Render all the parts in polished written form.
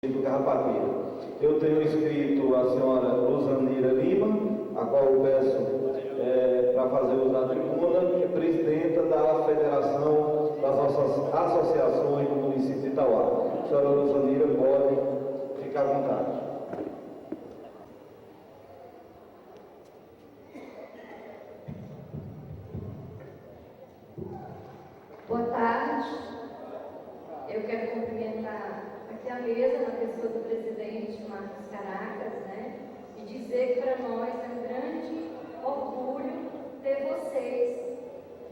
do Carrapateira. Eu tenho inscrito a senhora Rosanira Lima, a qual eu peço para fazer uso da tribuna, que é presidenta da Federação das Associações do município de Itauá. A senhora Rosanira pode ficar à vontade. Boa tarde. Eu quero cumprimentar aqui a mesa, na pessoa do presidente Marcos Caracas, e dizer que para nós é um grande orgulho ter vocês,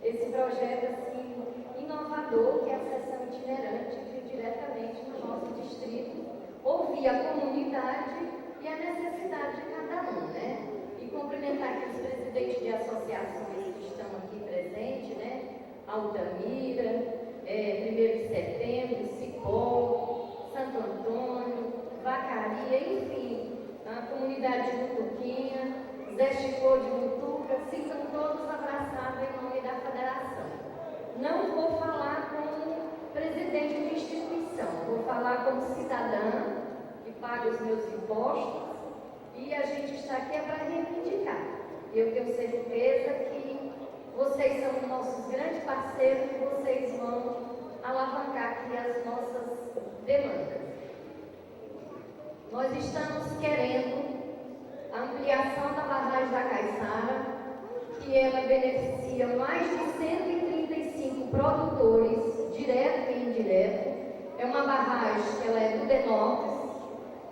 esse projeto assim, inovador, que é a sessão itinerante, que diretamente no nosso distrito, ouvir a comunidade e a necessidade de cada um, E cumprimentar aqui os presidentes de associações que estão aqui presentes, Altamira, 1º de Setembro, Cipó, Santo Antônio, Vacaria, enfim, a comunidade de Mutuquinha, Zé Chicô de Mutuca, ficam todos abraçados em nome da federação. Não vou falar como presidente de instituição, vou falar como cidadã que paga os meus impostos, e a gente está aqui para reivindicar. Eu tenho certeza que vocês são nossos grandes parceiros e vocês vão alavancar aqui as nossas demandas. Nós estamos querendo a ampliação da barragem da Caiçara, que ela beneficia mais de 135 produtores, direto e indireto. É uma barragem que ela é do Denox.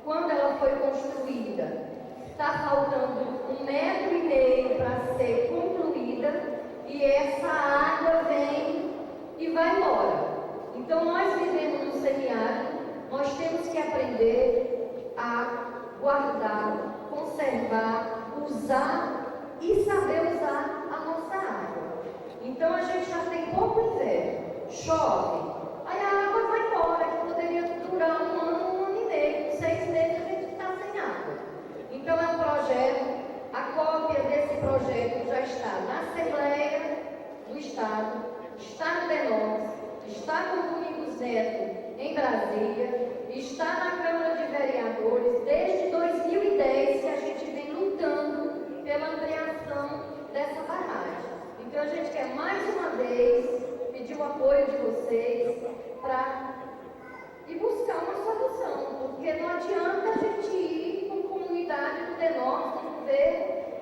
Quando ela foi construída, está faltando 1,5 metro para ser concluída, e essa água vem e vai embora. Então nós vivemos no semiárido, nós temos que aprender a guardar, conservar, usar e saber usar a nossa água. Então a gente já tem pouco inverno, chove, aí a água vai embora, que poderia durar 1 ano, 1 ano e meio, 6 meses a gente está sem água. Então é um projeto. A cópia desse projeto já está na Assembleia do Estado, está no DENOS, está com o Domingos Neto em Brasília, está na Câmara de Vereadores desde 2010 que a gente vem lutando pela ampliação dessa barragem. Então a gente quer mais uma vez pedir o apoio de vocês para ir buscar uma solução, porque não adianta a gente ir com a comunidade do DENOS,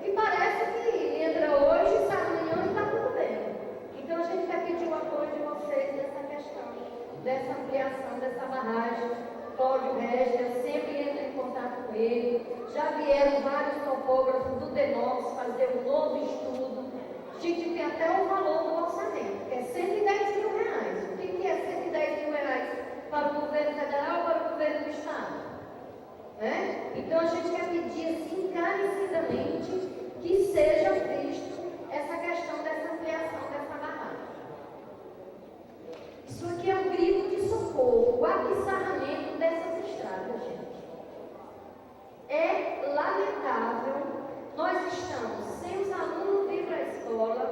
que parece que entra hoje, sai amanhã e está tudo bem. Então a gente quer pedir o apoio de vocês nessa questão, dessa ampliação dessa barragem. Cláudio Regis, eu sempre entro em contato com ele. Já vieram vários topógrafos do DENOX fazer um novo estudo. A gente tem até o valor do orçamento, que é R$110 mil. O que é R$110 mil para o governo federal ou para o governo do estado? Então a gente quer pedir assim encarecidamente que seja visto essa questão dessa ampliação dessa barragem. Isso aqui é um grito de socorro, o abissarramento dessas estradas, gente. É lamentável. Nós estamos sem os alunos vir para a escola,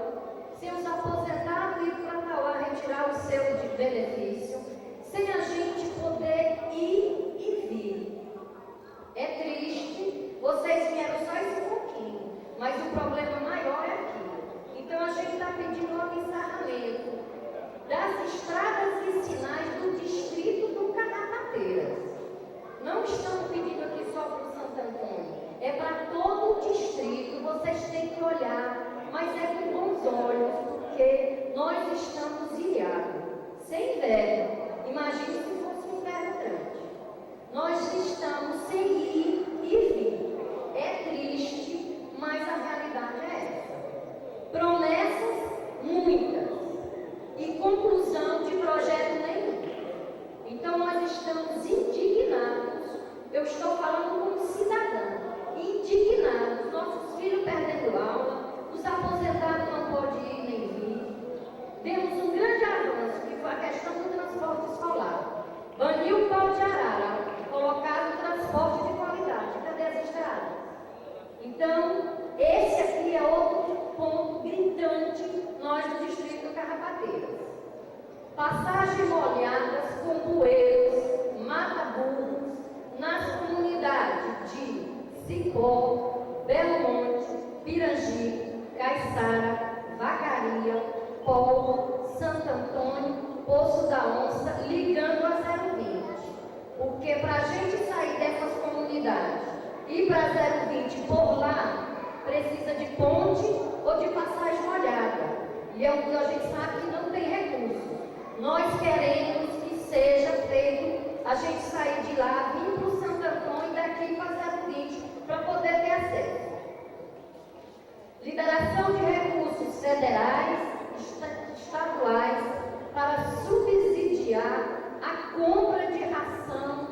sem os aposentados ir para Itauá retirar o selo de benefício, sem a gente poder ir e vir. É triste, vocês vieram só esse pouquinho, mas o problema maior é aqui. Então a gente está pedindo o encerramento das estradas vicinais do distrito do Carrapateiras. Não estamos pedindo aqui só para o Santo Antônio, é para todo o distrito, vocês têm que olhar, mas é com bons olhos, porque nós estamos ilhados, sem inverno. Imagine se fosse um inverno grande. Nós estamos sem ir e vir. É triste, mas a realidade é essa. Promessas muitas e conclusão de projeto nenhum. Então nós estamos indignados. Eu estou falando como cidadã, indignados. Nossos filhos perdendo aula, os aposentados não podem ir nem vir. Temos um grande avanço, que foi a questão do transporte escolar. Cipó, Belo Monte, Pirangi, Caiçara, Vacaria, Polo, Santo Antônio, Poço da Onça, ligando a 020. Porque para a gente sair dessas comunidades e ir para 020 por lá, precisa de ponte ou de passagem molhada. E é o que a gente sabe que não tem recurso. Nós queremos que seja feito a gente sair de lá, vir para o Santo Antônio e daqui para 020 para poder ter acesso. Liberação de recursos federais, estaduais, para subsidiar a compra de ração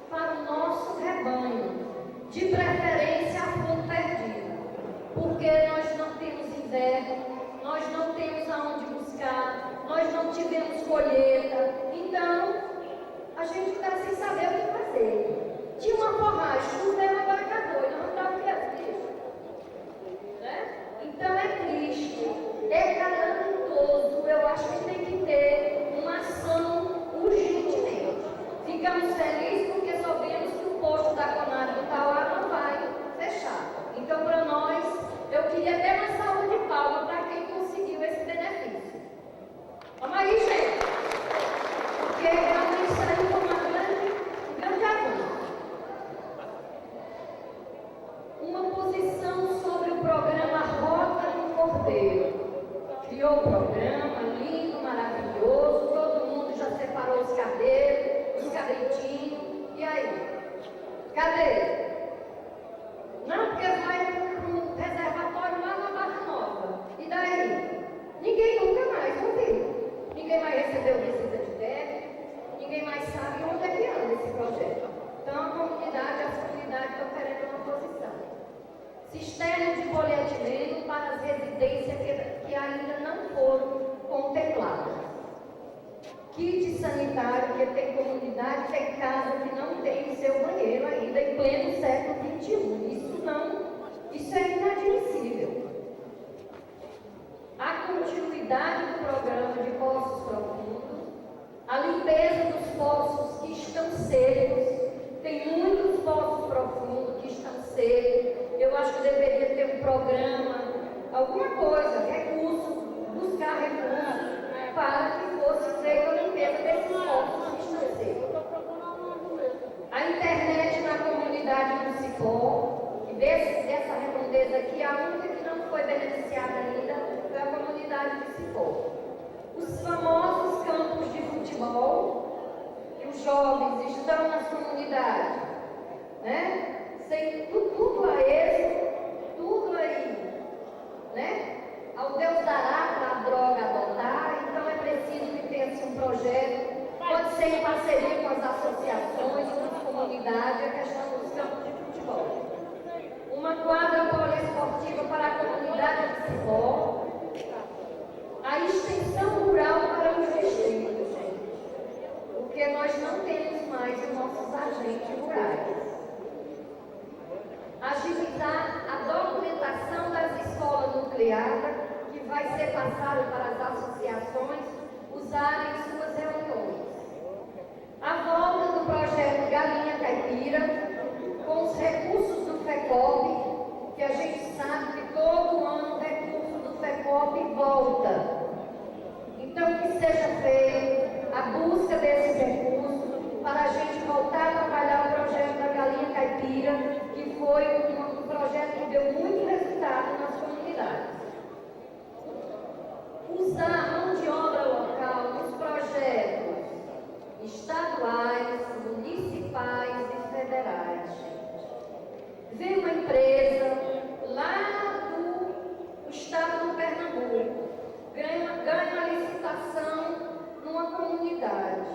para o nosso rebanho, de preferência a fundo perdido, porque nós não temos inverno, nós não temos aonde buscar, nós não tivemos colheita, então a gente está sem saber o que fazer. Tinha uma forragem, choveu, agora acabou, e nós não estamos quietos, né? Então é triste, é calamitoso, eu acho que tem que ter uma ação urgentemente. Ficamos felizes porque soubemos que o posto da Conab do Tauá não vai fechar. Então, para nós, eu queria até uma salva de palmas para quem conseguiu esse benefício. Vamos aí, gente, porque realmente saiu com um grande avanço. Uma posição sobre o programa Rota do Cordeiro. Criou o programa, lindo, maravilhoso, todo mundo já separou os cabelos, os cabritinhos, e aí? Cadê? Não, porque vai para um reservatório lá na Barra Nova. E daí? Ninguém nunca mais ouviu. Ninguém mais recebeu visita de débito, ninguém mais sabe onde é que anda esse projeto. Então a comunidade, as comunidades estão querendo uma posição. Cisterna de polietileno para as residências que ainda não foram contempladas. Kit sanitário, que tem comunidade, tem casa que não tem seu banheiro ainda em pleno século XXI. Isso é inadmissível. A continuidade do programa de poços profundos, a limpeza dos poços que estão secos. Tem muitos poços profundos que estão secos. Eu acho que deveria ter um programa, alguma coisa, recurso, buscar recursos para que fosse feita a limpeza desses poços que estão secos. A internet na comunidade do Cipó, e dessa redondeza aqui, a única que não foi beneficiada ainda foi a comunidade do Cipó. Os famosos campos de futebol, que os jovens estão nas comunidades, né? Sem tudo a êxito, tudo aí, né? Ao Deus dará para a droga adotar, então é preciso que tenha-se um projeto, pode ser em parceria com as associações, com as comunidades, a questão dos campos de futebol. Uma quadra poliesportiva para a comunidade de Cipó, a extensão rural para os distritos, gente, porque nós não temos mais os nossos agentes rurais. Agilizar a documentação das escolas nucleares, que vai ser passada para as associações usarem em suas reuniões. A volta do projeto Galinha Caipira, com os recursos do FECOP, que a gente sabe que todo ano o recurso do FECOP volta. Então, que seja feita a busca desses recursos para a gente voltar a trabalhar o projeto da Galinha Caipira, que foi um projeto que deu muito resultado nas comunidades. Usar a mão de obra local nos projetos estaduais, municipais e federais. Veio uma empresa lá do estado do Pernambuco, ganha uma licitação numa comunidade.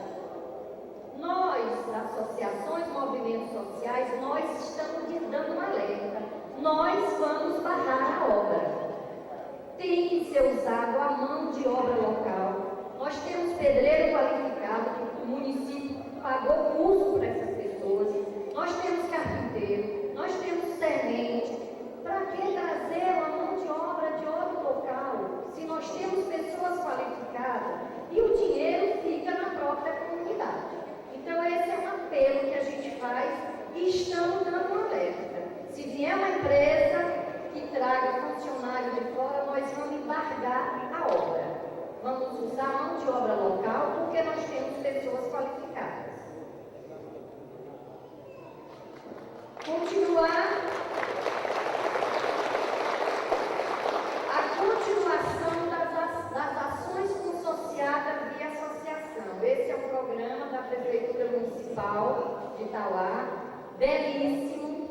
Nós, associações, movimentos sociais, nós estamos dando uma alerta. Nós vamos barrar a obra. Tem que ser usado a mão de obra local. Nós temos pedreiro qualificado, que o município pagou curso para essas pessoas. Nós temos carpinteiro, nós temos semente. Para que trazer uma mão de obra local, se nós temos pessoas qualificadas e o dinheiro fica na própria comunidade? Então esse é um apelo que a gente faz e estamos dando um alerta. Se largar a obra. Vamos usar mão de obra local porque nós temos pessoas qualificadas. A continuação das ações consociadas via associação. Esse é o programa da Prefeitura Municipal de Itauá, belíssimo,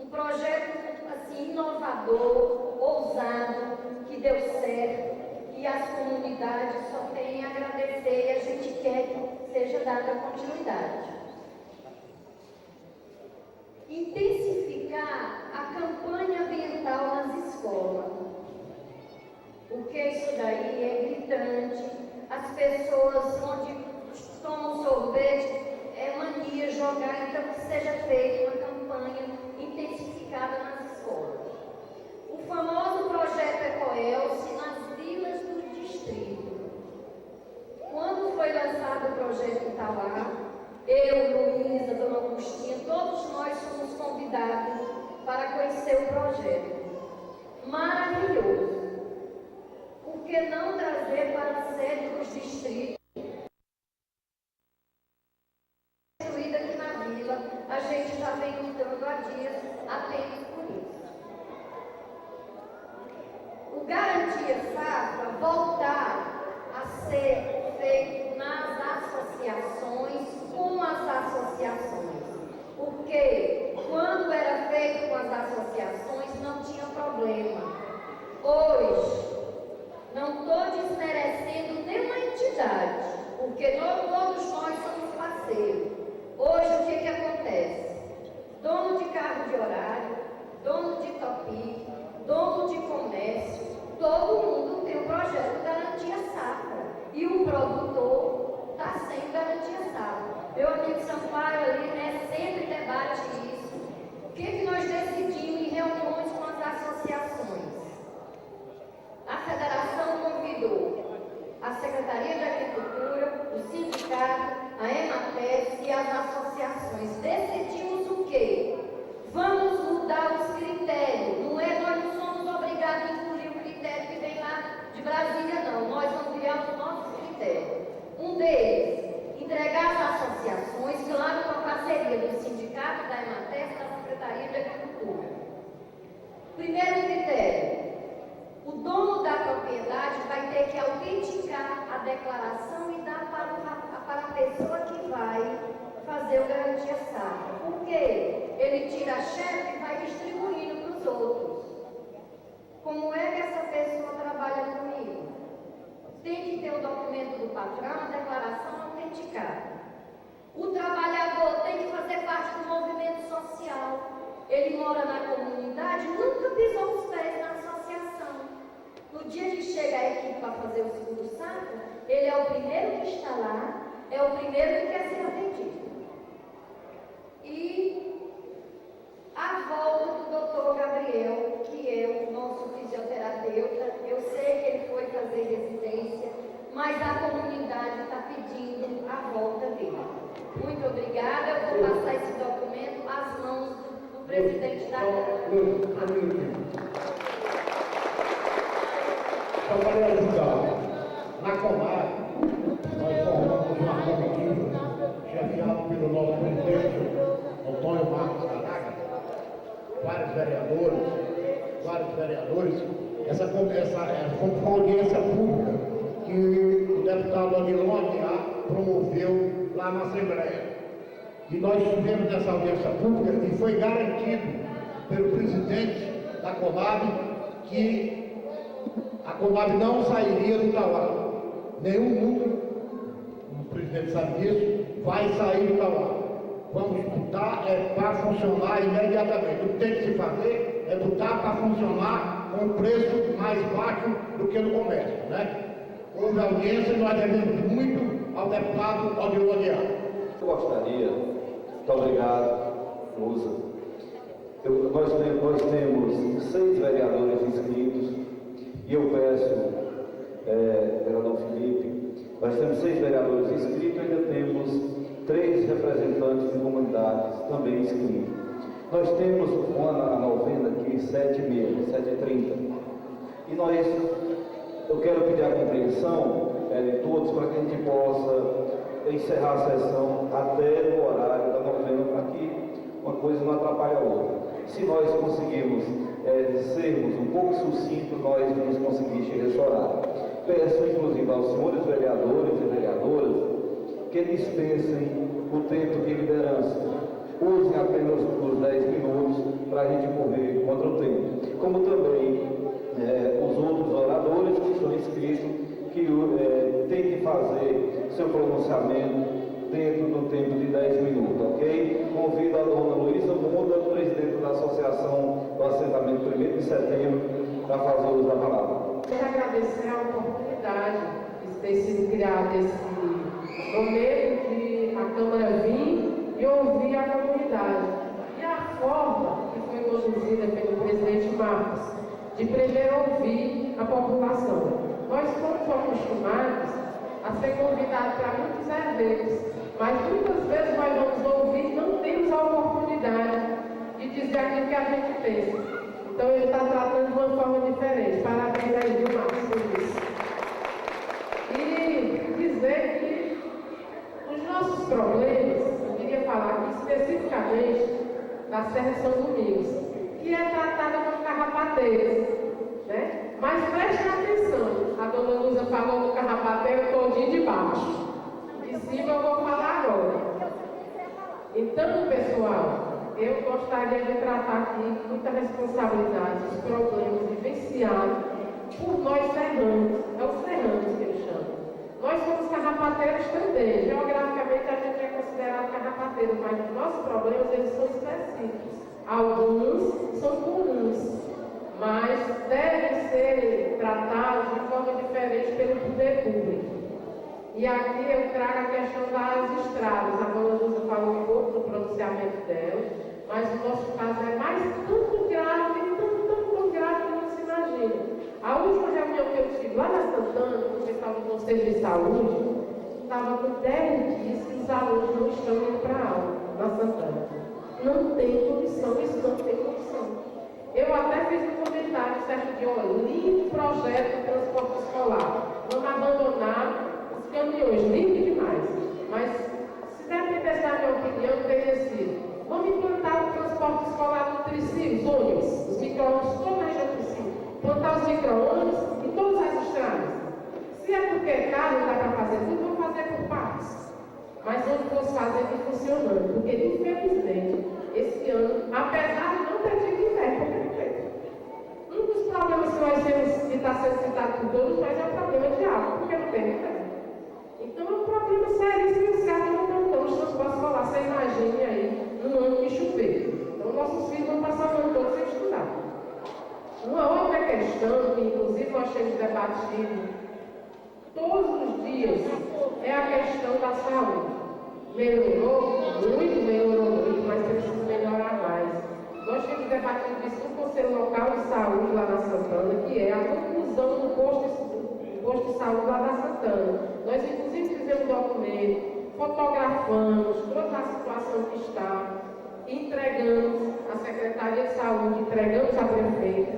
um projeto assim inovador, ousado, que deu certo, e as comunidades só têm a agradecer e a gente quer que seja dada continuidade. Intensificar a campanha ambiental nas escolas, porque isso daí é gritante. As pessoas onde tomam sorvete é mania jogar, então que seja feita uma campanha intensificada nas escolas. O famoso projeto Ecoelce nas vilas do distrito. Quando foi lançado o projeto Itauá, eu, Luísa, Dona Augustinha, todos nós fomos convidados para conhecer o projeto. Maravilhoso. Por que não trazer para a sede dos distritos? Construída aqui na vila, a gente já vem lutando há dias, atentos por isso. O Garantia Safra voltar a ser feito nas associações, com as associações. Porque quando era feito com as associações não tinha problema. Hoje, não estou desmerecendo nenhuma entidade, porque todos nós somos parceiros. Hoje, o que acontece? Dono de carro de horário, dono de topi, dono de comércio, todo mundo tem um projeto Garantia Safra. E o produtor está sem Garantia Safra. Meu amigo Sampaio ali, né, sempre debate isso. O que nós decidimos em reuniões com as associações? A federação convidou a Secretaria de Agricultura, o sindicato, a EMATES e as associações. Decidimos o quê? Vamos mudar os critérios. Nós não somos obrigados a incluir o critério que vem lá de Brasília, não. Nós vamos criar os nossos critérios. Um deles, entregar às associações, claro, com a parceria do sindicato, da EMATES e da Secretaria de Agricultura. Primeiro critério. O dono da propriedade vai ter que autenticar a declaração e dar para a pessoa que vai fazer o Garantia Safra. Por quê? Ele tira a chefe e vai distribuindo para os outros. Como é que essa pessoa trabalha comigo? Tem que ter o documento do patrão, a declaração autenticada. O trabalhador tem que fazer parte do movimento social. Ele mora na comunidade, nunca pisou os pés na associação. No dia que chega a equipe para fazer o seguro safra, ele é o primeiro que está lá, é o primeiro que quer ser atendido. E a volta do doutor Gabriel, que é o nosso fisioterapeuta, eu sei que ele foi fazer residência, mas a comunidade está pedindo a volta dele. Muito obrigada, eu vou passar esse documento às mãos do presidente da Câmara. Só para ajudar, na Comar, nós formamos uma comitiva, chefiada pelo nosso presidente, Antônio Marcos Caraca, vários vereadores, essa foi uma audiência pública que o deputado Adilon Aguiar promoveu lá na Assembleia. E nós tivemos essa audiência pública e foi garantido pelo presidente da Conab que a Conab não sairia do Itauá. Nenhum núcleo, o presidente sabe disso, vai sair do Itauá. Vamos botar para funcionar imediatamente. O que tem que se fazer é botar para funcionar com um preço mais baixo do que no comércio, né? Houve audiência e nós devemos muito ao deputado Odilon Aguiar. Eu gostaria, muito obrigado, Lusa. Nós temos 6 vereadores inscritos e eu peço, vereador Felipe, nós temos 6 vereadores inscritos e ainda temos 3 representantes de comunidades também inscritos. Nós temos a novena aqui 7h30. E eu quero pedir a compreensão de todos para que a gente possa encerrar a sessão até o horário da novena, para que uma coisa não atrapalhe a outra. Se nós conseguirmos sermos um pouco sucintos, nós vamos conseguir chegar a esse horário. Peço, inclusive, aos senhores vereadores e vereadoras que dispensem o tempo de liderança. Usem apenas os 10 minutos para a gente correr contra o tempo. Como também os outros oradores que estão inscritos, que têm que fazer seu pronunciamento dentro do tempo de 10 minutos, ok? Convido a dona Luísa Munda, presidente da Associação do Assentamento 1º de Setembro, para fazer uso da palavra. Quero agradecer a oportunidade de ter sido criado esse momento de a Câmara vir e ouvir a comunidade. E a forma que foi conduzida pelo presidente Marcos, de primeiro ouvir a população. Nós somos acostumados a ser convidados para muitos eventos, mas muitas vezes nós vamos ouvir e não temos a oportunidade de dizer aquilo que a gente pensa. Então ele está tratando de uma forma diferente. Parabéns aí, viu, Marcos, por isso. E dizer que os nossos problemas, eu queria falar aqui especificamente da Serra São Domingos, que é tratada como carrapateiras, né? Mas prestem atenção, a dona Luza falou do carrapateiro todinho de baixo. De cima eu vou falar agora. Então, pessoal, eu gostaria de tratar aqui com muita responsabilidade os problemas vivenciados por nós serranos. É os serranos que eles chamam. Nós somos carrapateiros também. Geograficamente a gente é considerado carrapateiro, mas os nossos problemas eles são específicos. Alguns são comuns, mas devem ser tratados de forma diferente pelo poder público. E aqui eu trago a questão das estradas. A dona Luza falou um pouco do pronunciamento dela, mas o nosso caso é mais tanto grave, tão grave que não se imagina. A última reunião que eu tive lá na Santana, com o pessoal do Conselho de Saúde, estava com 10 dias que os alunos não estão indo para a aula na Santana. Não tem condição, isso não tem condição. Eu até fiz um comentário certo dia, lindo projeto de transporte escolar. Vamos abandonar os caminhões, lindo demais. Mas, se dependesse da minha opinião, teria sido: vamos implantar o transporte escolar no Trici, os ônibus, os micro-ônibus, toda a região do Trici. Plantar os micro-ônibus em todas as estradas. Se é porque carro dá para fazer tudo, vamos fazer por partes. Mas onde fosse fazer e funcionando. Porque, infelizmente, esse ano, apesar de não ter tido inverno, porque não teve. Um dos problemas que nós temos, que está sendo citado por todos, mas é o problema de água, porque não tem inverno. Então é um problema seríssimo e os caras não estão dando transporte escolar. Você imagine aí, num ano que chover. Então nossos filhos vão passar o ano todo sem estudar. Uma outra questão, que inclusive nós temos debatido todos os dias, é a questão da saúde. Melhorou muito, mas precisa melhorar mais. Nós temos debatido isso no Conselho Local de Saúde lá na Santana, que é a conclusão do posto de saúde lá da Santana. Nós, inclusive, fizemos um documento, fotografamos toda a situação que está, entregamos à Secretaria de Saúde, entregamos à Prefeita.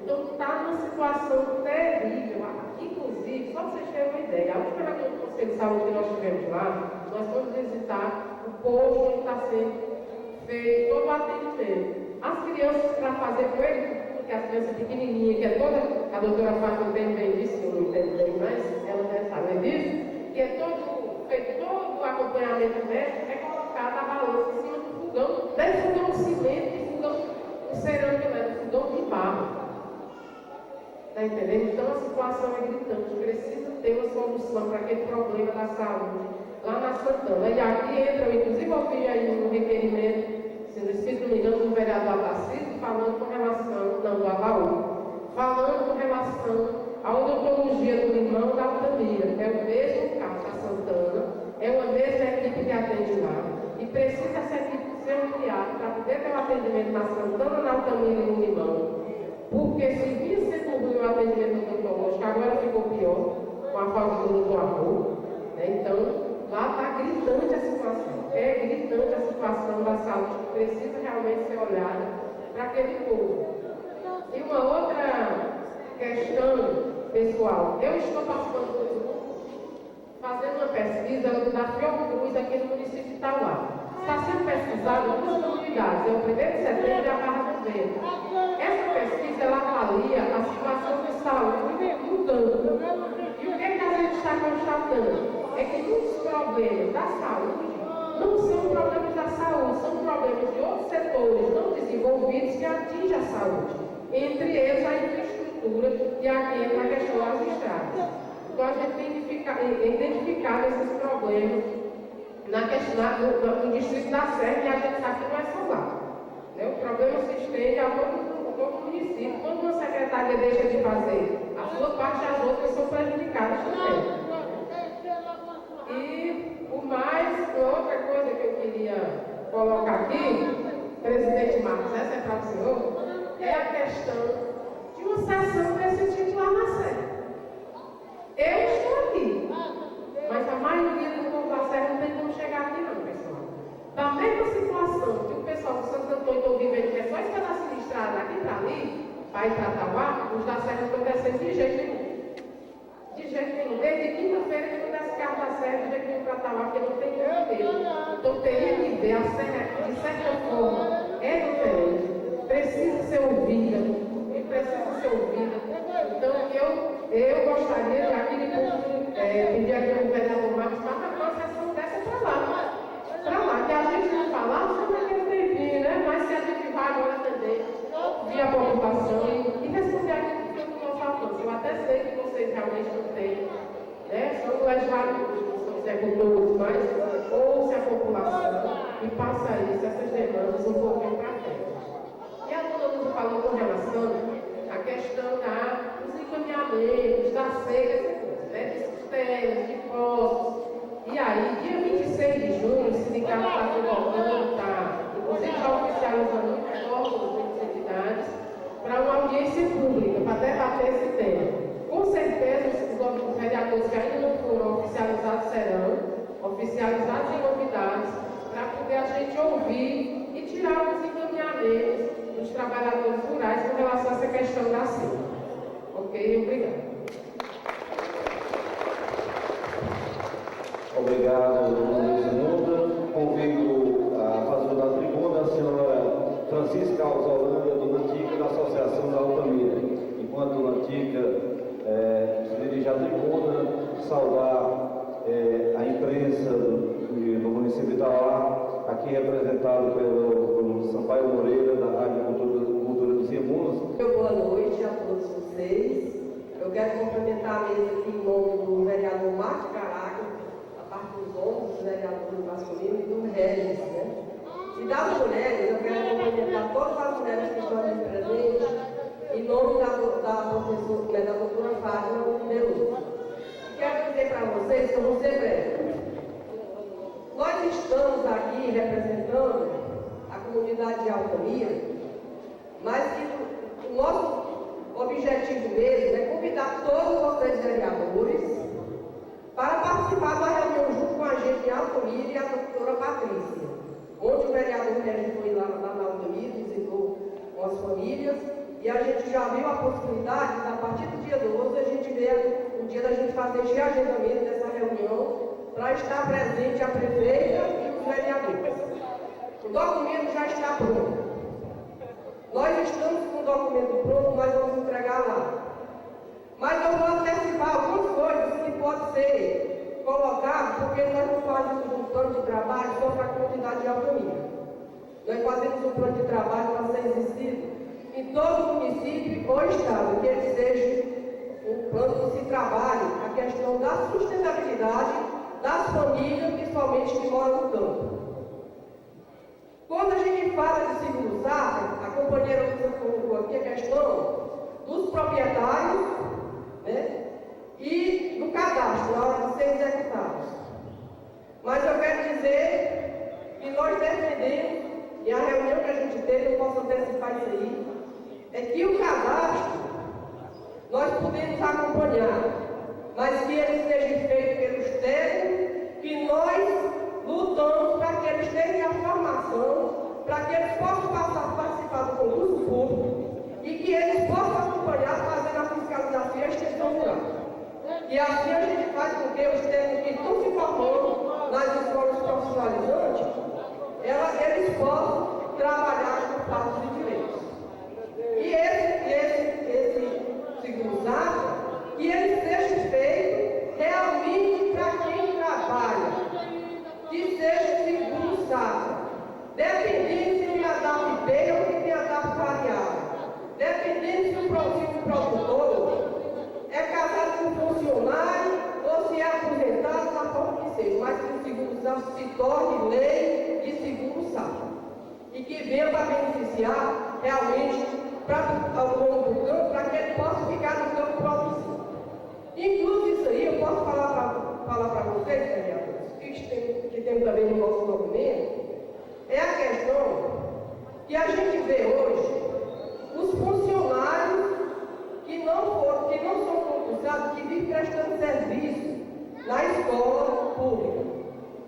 Então, está numa situação terrível. Inclusive, só para vocês terem uma ideia, a última reunião do Conselho de Saúde que nós tivemos lá, nós fomos visitar o posto onde está sendo feito todo o atendimento. As crianças, para fazer com ele, porque as crianças pequenininhas, que é toda, a doutora Fátima bem disse, que eu não entendo bem, mas ela deve saber disso, que é feito todo o acompanhamento médico, é colocado a balança em cima do fogão, desse fogão de cimento e fogão de cerâmica, fogão de barro. Está entendendo? Então a situação é gritante, precisa ter uma solução para aquele problema da saúde lá na Santana. E aqui entra, inclusive eu vi aí um requerimento, se não me engano, do vereador Abacido, falando com relação, não, do Alaú, falando com relação à odontologia do Limão da Altamira. É o mesmo caso da Santana, é uma mesma equipe que atende lá, e precisa essa equipe ser ampliada para poder ter o atendimento na Santana, na Altamira e no Limão. Porque se vinha sendo ruim o atendimento odontológico, agora ficou pior, com a falta do amor, né? Então, lá está gritante a situação. É gritante a situação da saúde, que precisa realmente ser olhada para aquele povo. E uma outra questão pessoal. Eu estou participando do grupo, fazendo uma pesquisa da Fiocruz aqui no município de Itauá. Está sendo pesquisado em duas comunidades, é o 1º de setembro e a Barra do Vento. Essa pesquisa, ela avalia a situação de saúde no campo. E o que a gente está constatando? É que muitos problemas da saúde não são problemas da saúde, são problemas de outros setores não desenvolvidos que atingem a saúde. Entre eles, a infraestrutura e aqui entra a questão das estradas. Então, a gente tem que identificar esses problemas no distrito da Serra, e a gente sabe que não é só lá. Né? O problema se estende a todo o município. Quando uma secretaria deixa de fazer a sua parte, as outras são prejudicadas também. E outra coisa que eu queria colocar aqui, presidente Marcos, essa é para o senhor, é a questão de uma sessão desse tipo lá na Serra. Eu estou aqui, mas a maioria do povo da Serra não tem como chegar aqui não, pessoal. Da mesma situação que o pessoal do Santo Antônio estão vivendo, que é só esse pedaço de estrada daqui para ali, para ir para Itauá, os da Serra estão descendo de jeito nenhum. De jeito nenhum. Desde quinta-feira que não desce carro da Serra, de jeito nenhum para Itauá, porque não tem como mesmo. Então teria que ver, a Serra, de certa forma, é diferente. Precisa ser ouvida. E precisa ser ouvida. Então eu gostaria de aqui pedir aqui ao vereador Marcos para uma sessão dessa para lá. Para lá, que a gente não falar, você vai querer tempinho, né? Mas se a gente vai agora também, ouvir a população e responder aquilo que foi do nosso alcance. Eu até sei que vocês realmente não têm, né? São legisladores, são executores, mas ouça a população e passa isso, essas demandas um pouquinho para frente. E a dona Lúcia falou com relação à questão dos encaminhamentos, da seca, né? De sistemas, de postos. E aí, dia 26 de junho, o sindicato está convocando, inclusive já oficializando muitos órgãos, muitas entidades, para uma audiência pública, para debater esse tema. Com certeza, os vereadores que ainda não foram oficializados serão oficializados em novidades, para poder a gente ouvir e tirar os encaminhamentos dos trabalhadores rurais com relação a essa questão da seca. Ok? Obrigada. Obrigado, dona Lucinda. Convido a fazer da tribuna a senhora Francisca Alzolanda, dona Tica, da Associação da Altamira. Enquanto dona Tica se dirige à tribuna, saudar a imprensa do município de Itauá, aqui representado pelo Sampaio Moreira, da Rádio Cultura dos Irmãos. Boa noite a todos vocês. Eu quero cumprimentar a mesa aqui em nome do vereador Marcos Caraca, dos homens, dos vereadores masculinos e do Regis, né? E das mulheres, eu quero cumprimentar todas as mulheres que estão aqui presentes, em nome da doutora Fátima Meluso. Quero dizer para vocês que eu vou ser breve. Nós estamos aqui representando a comunidade de Altamira, mas que o nosso objetivo mesmo é convidar todos vocês vereadores para participar da reunião junto com a gente em Altamira e a doutora Patrícia. Onde o vereador Regis foi lá na Altamira, visitou com as famílias, e a gente já viu a possibilidade de, a partir do dia 12, a gente ver o dia da gente fazer esse agendamento dessa reunião para estar presente a prefeita e os vereadores. O documento já está pronto. Nós estamos com o documento pronto, nós vamos entregar lá. Mas eu vou antecipar algumas coisas que pode ser colocado, porque nós não fazemos um plano de trabalho só para a comunidade de Altamira. Nós fazemos um plano de trabalho para ser existido em todo o município ou estado, que ele seja um plano que se trabalhe a questão da sustentabilidade das famílias, principalmente que moram no campo. Quando a gente fala de seguro safra, a companheira Lúcia colocou aqui a questão dos proprietários, né? E do cadastro, na hora de ser executados. Mas eu quero dizer que nós defendemos, e a reunião que a gente teve, eu posso antecipar isso aí, é que o cadastro nós podemos acompanhar, mas que ele seja feito pelos técnicos, que nós lutamos para que eles tenham a formação, para que eles possam participar do concurso público e que eles possam acompanhar fazendo a fiscalização extensão rural. E assim a gente faz com que os técnicos que estão se formando nas escolas profissionalizantes, eles possam trabalhar com fatos e direitos. E esse segundo safra, que ele seja feito realmente para quem trabalha, que seja segundo safra, dependendo se me adapta bem ou se me adapta variável, dependendo se o produtor é casado com um funcionário ou se é aposentado, da forma que seja, mas que o segundo safra se torne lei de segundo safra e que venha para beneficiar realmente ao longo do campo, para que ele possa ficar no campo produzindo. Inclusive isso aí, eu posso falar para vocês, vereadores, que tem também no nosso documento, é a questão que a gente vê hoje, os funcionários que não são concursados, que vivem prestando serviço na escola pública.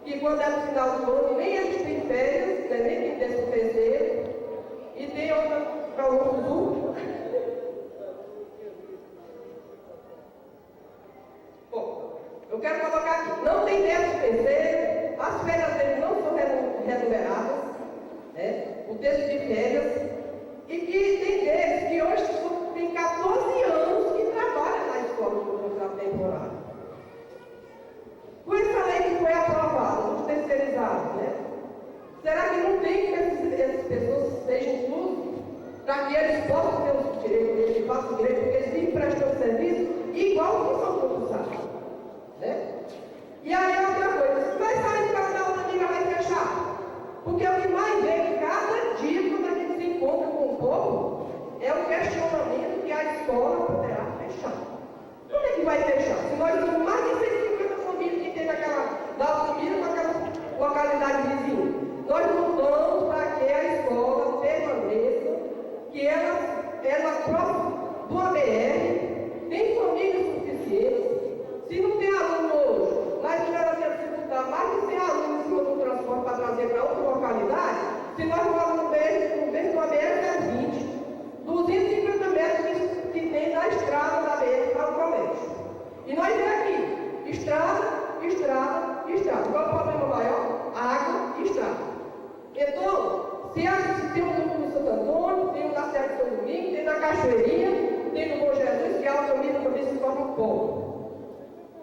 Que quando é no final do ano, nem eles têm férias, nem tem décimo terceiro, e tem outra para o outro. Bom, eu quero colocar aqui, não tem décimo terceiro, as férias deles não são remuneradas, né? O texto de férias, e que tem deles que hoje tem 14 anos que trabalham na escola de contrato temporário. Com essa lei que foi aprovada, dos terceirizados, né? Será que não tem que essas pessoas sejam inclusas para que eles possam ter os direitos, eles façam o direito, porque eles vivem prestando serviço igual que são concursados, né? E aí outra coisa, se vai sair cada uma amiga vai fechar, porque o que mais vem cada dia quando a gente se encontra com o povo é o questionamento que a escola poderá fechar. Como é que vai fechar? Se nós temos mais de 150 famílias que tem da família com aquela localidade vizinha, nós lutamos para que a escola permaneça, que ela próxima do ABR, tem famílias suficientes. Se não tem aluno hoje, mas tiveram que dificultar mais de 100 alunos em cima do transporte para trazer para outra localidade, se nós vamos no mês do ABR é 20, 250 metros que tem da estrada da ABR para o comércio. E nós vemos aqui, estrada. Qual é o problema maior? Água e estrada. Então, se tem um no Santo Antônio, tem um na Serra de São Domingo, tem na Cachoeirinha, tem no Bom Jesus, que a família também se torna pobre.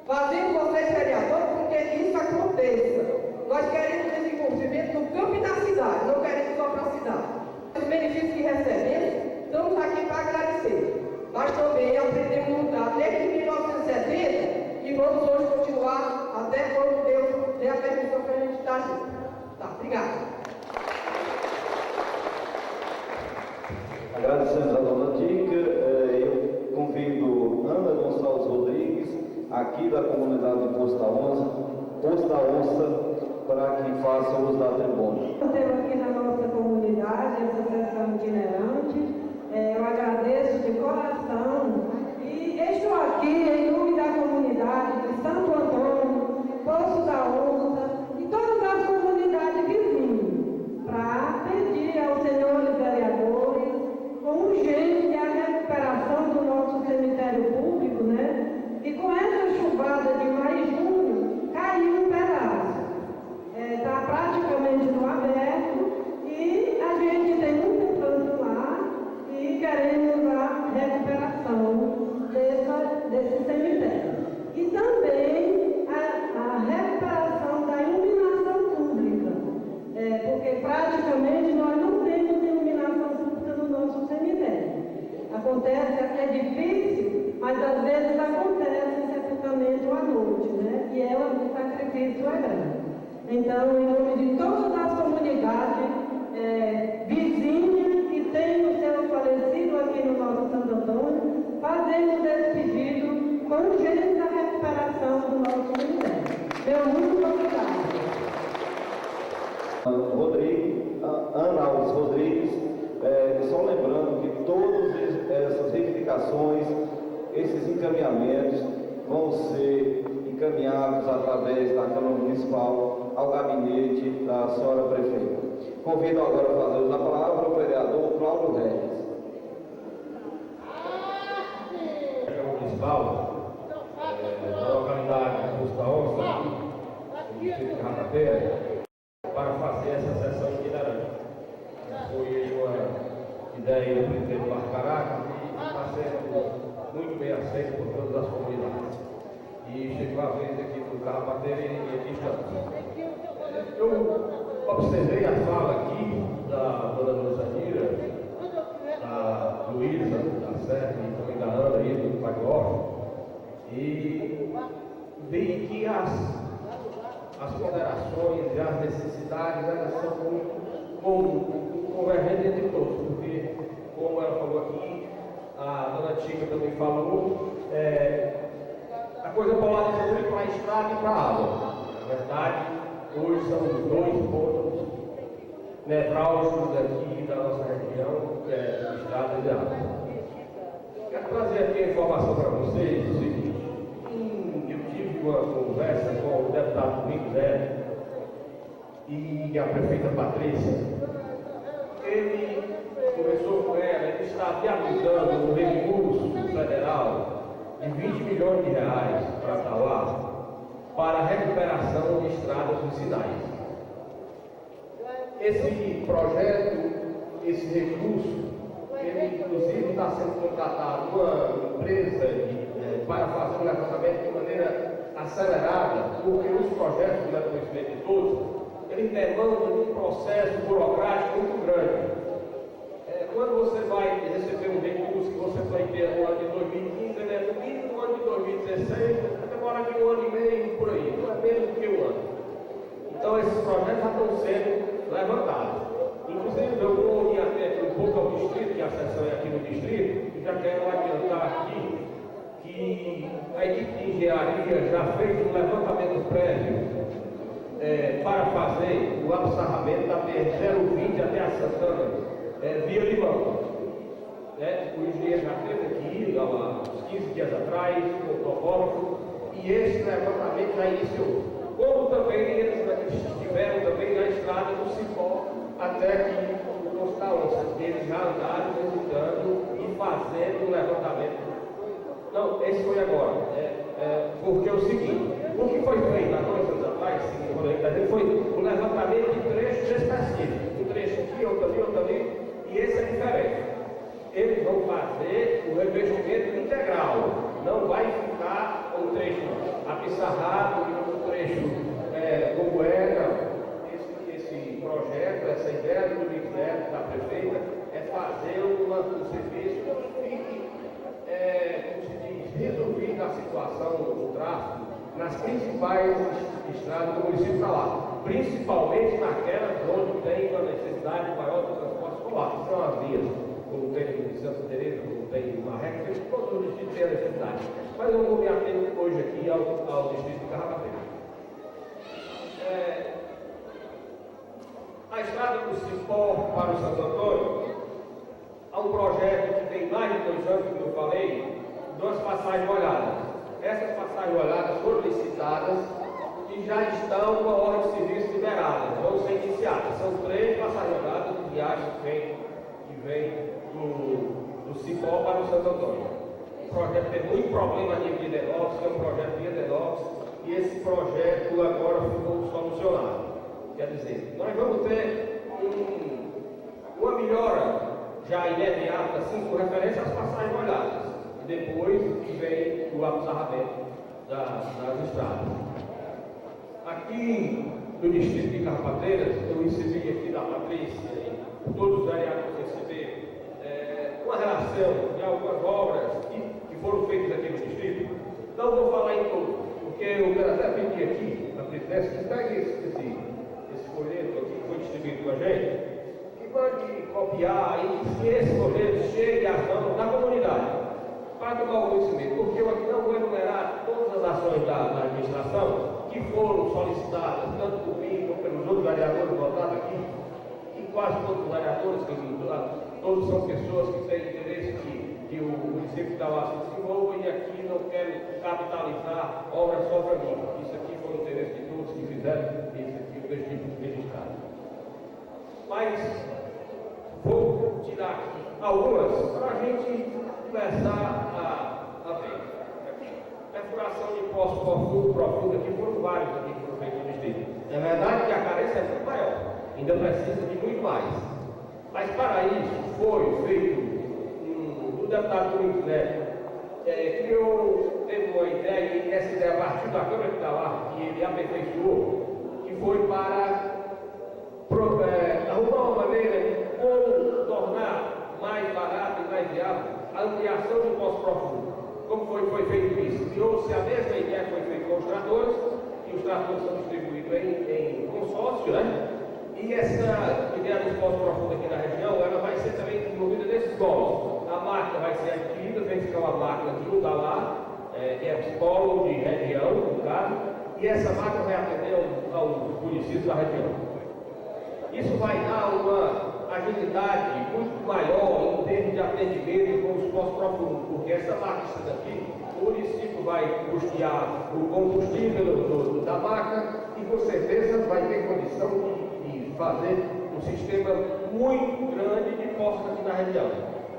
Fazendo vocês, vereadores, com que isso aconteça. Nós queremos desenvolvimento no campo e na cidade, não queremos só para a cidade. Os benefícios que recebemos, estamos aqui para agradecer. Mas também aprendemos a lutar desde 1970 e vamos hoje continuar até quando Deus dê a permissão para a gente estar junto. Tá, obrigada. Agradecemos a dona Dica. Eu convido Ana Gonçalves Rodrigues, aqui da comunidade de Posto da Onça, para que faça uso da tribuna. Temos aqui na nossa comunidade essa sessão itinerante. Eu agradeço de coração e estou aqui em nome da comunidade de Santo Antônio, Poço da Onça e todas as comunidades vizinhas, para pedir aos senhores vereadores com urgência a recuperação do nosso cemitério público, né? E com essa chuvada de maio e junho, caiu um pedaço. Está praticamente no aberto e a gente tem muito plano lá e queremos a recuperação desse cemitério. E também a recuperação da iluminação pública, porque praticamente nós não temos iluminação pública no nosso cemitério. Acontece, é difícil, mas às vezes acontece sepultamento à noite, né? E o sacrifício é grande. Então, em nome de todas as comunidades vizinhas que têm o seu falecido aqui no nosso Santo Antônio, fazemos esse pedido com urgência da recuperação do nosso cemitério. Meu muito obrigado. Ana Alves Rodrigues, só lembrando que todas essas reivindicações, esses encaminhamentos vão ser encaminhados através da Câmara Municipal ao gabinete da senhora prefeita. Convido agora a fazer uso da palavra o vereador Cláudio Regis. Municipal ideia do presidente Marcos Caraca e está sendo muito bem aceito por todas as comunidades. E chegou a vez aqui do Carrapateira e aqui estamos. Eu observei a fala aqui da dona Luizanira, da Luísa, da Sérgio e também da Ana aí, do Pagó, e vi que as ponderações e as necessidades elas são muito convergentes entre todos, porque, como ela falou aqui, a dona Tica também falou, a coisa polariza muito para a estrada e para a água. Na verdade, hoje são os dois pontos nevrálgicos aqui da nossa região, que é a estrada e a água. Quero trazer aqui a informação para vocês o seguinte. Eu tive uma conversa com o deputado Domingos Neto e a prefeita Patrícia. Ele conversou com ela, ele está viabilizando um recurso federal de 20 milhões de reais para Tauá para a recuperação de estradas vicinais. Esse projeto, esse recurso, ele inclusive está sendo contratado uma empresa para fazer um levantamento de maneira acelerada, porque os projetos que levam conhecimento de todos, eles demandam um processo burocrático muito grande. Quando você vai receber um recurso que você vai ter no ano de 2015, ele é no mínimo no ano de 2016, demora aqui um ano e meio por aí, não é menos do que um ano. Então esses projetos já estão sendo levantados. Inclusive eu vou ir até um pouco ao distrito, que a sessão é aqui no distrito, e já quero adiantar aqui que a equipe de engenharia já fez um levantamento prévio para fazer o absarramento da BR-020 até a Santana, via Limão. O engenheiro já esteve aqui há uns 15 dias atrás, com o topógrafo, e esse levantamento já iniciou. Como também eles estiveram também na estrada do Cipó até que o Costa Onça. Eles já andaram visitando e fazendo o levantamento. Não, esse foi agora. Porque é o seguinte, o que foi feito há 2 anos atrás, foi o levantamento de trechos específicos. Um trecho aqui, outro ali, e esse é diferente. Eles vão fazer o revestimento integral. Não vai ficar um trecho apissarrado e um trecho como era esse projeto, essa ideia do Ministério, da prefeita, é fazer um serviço que fique, como se diz, resolvida a situação do tráfego nas principais estradas do município para lá, principalmente naquelas onde tem uma necessidade maior do transporte escolar, que são as vias, como tem em Santa Teresa, como tem em Marreco, todos os distritos têm a necessidade. Mas eu vou me ater hoje aqui ao distrito de Carrapateira. A estrada do Cipó para o Santo Antônio, há um projeto que tem mais de 2 anos, que eu falei, 2 passagens molhadas. Essas passagens molhadas foram licitadas e já estão com a ordem de serviço liberada, vão ser iniciadas. São 3 passagens molhadas de viagem que vem do Cipó para o Santo Antônio. O projeto tem muito problema aqui de Edenópolis, que é um projeto de Edenópolis, e esse projeto agora ficou solucionado. Quer dizer, nós vamos ter uma melhora já imediata, assim, com referência às passagens molhadas. E depois que vem o absarramento das estradas. Aqui no distrito de Carrapateiras, eu recebi aqui da Patrícia, e todos os vereadores receberam, uma relação de algumas obras que foram feitas aqui no distrito. Não vou falar em tudo, porque eu quero até pedir aqui, na presidência, que pegue esse folheto aqui que foi distribuído com a gente, que mande copiar e que esse folheto chegue às mãos da comunidade, para tomar o conhecimento, porque eu aqui não vou enumerar todas as ações da administração que foram solicitadas, tanto por mim como pelos outros vereadores votados aqui, e quase todos os vereadores, todos são pessoas que têm interesse que o município de Tauá se desenvolva, e aqui não quero capitalizar obras só para mim. Isso aqui foi o interesse de todos que fizeram isso aqui, o registro registrado. Mas vou tirar aqui algumas para a gente começar a ver. Perfuração de poços profundo aqui, foram vários aqui que foram feitos no distrito. É verdade que a carência é muito maior, ainda precisa de muito mais. Mas para isso, foi feito, o deputado Domingos Neto teve uma ideia, e essa ideia partiu da Câmara que está lá, que ele aperfeiçoou, que foi para arrumar uma maneira de como tornar mais barato e mais viável a ampliação do poço profundo. Como foi feito isso? Criou-se a mesma ideia que foi feita com os tratores, e os tratores são distribuídos em consórcio, né? E essa ideia dos poços profundos aqui na região, ela vai ser também desenvolvida nesses polos. A máquina vai ser adquirida, vem ficar uma máquina de lugar lá, que é polo de região, no caso, e essa máquina vai atender aos municípios da região. Isso vai dar uma agilidade muito maior em termos de atendimento com os poços profundos, porque essa máquina daqui, o município vai custear o combustível da máquina e com certeza vai ter condição de fazer um sistema muito grande de poços aqui na região.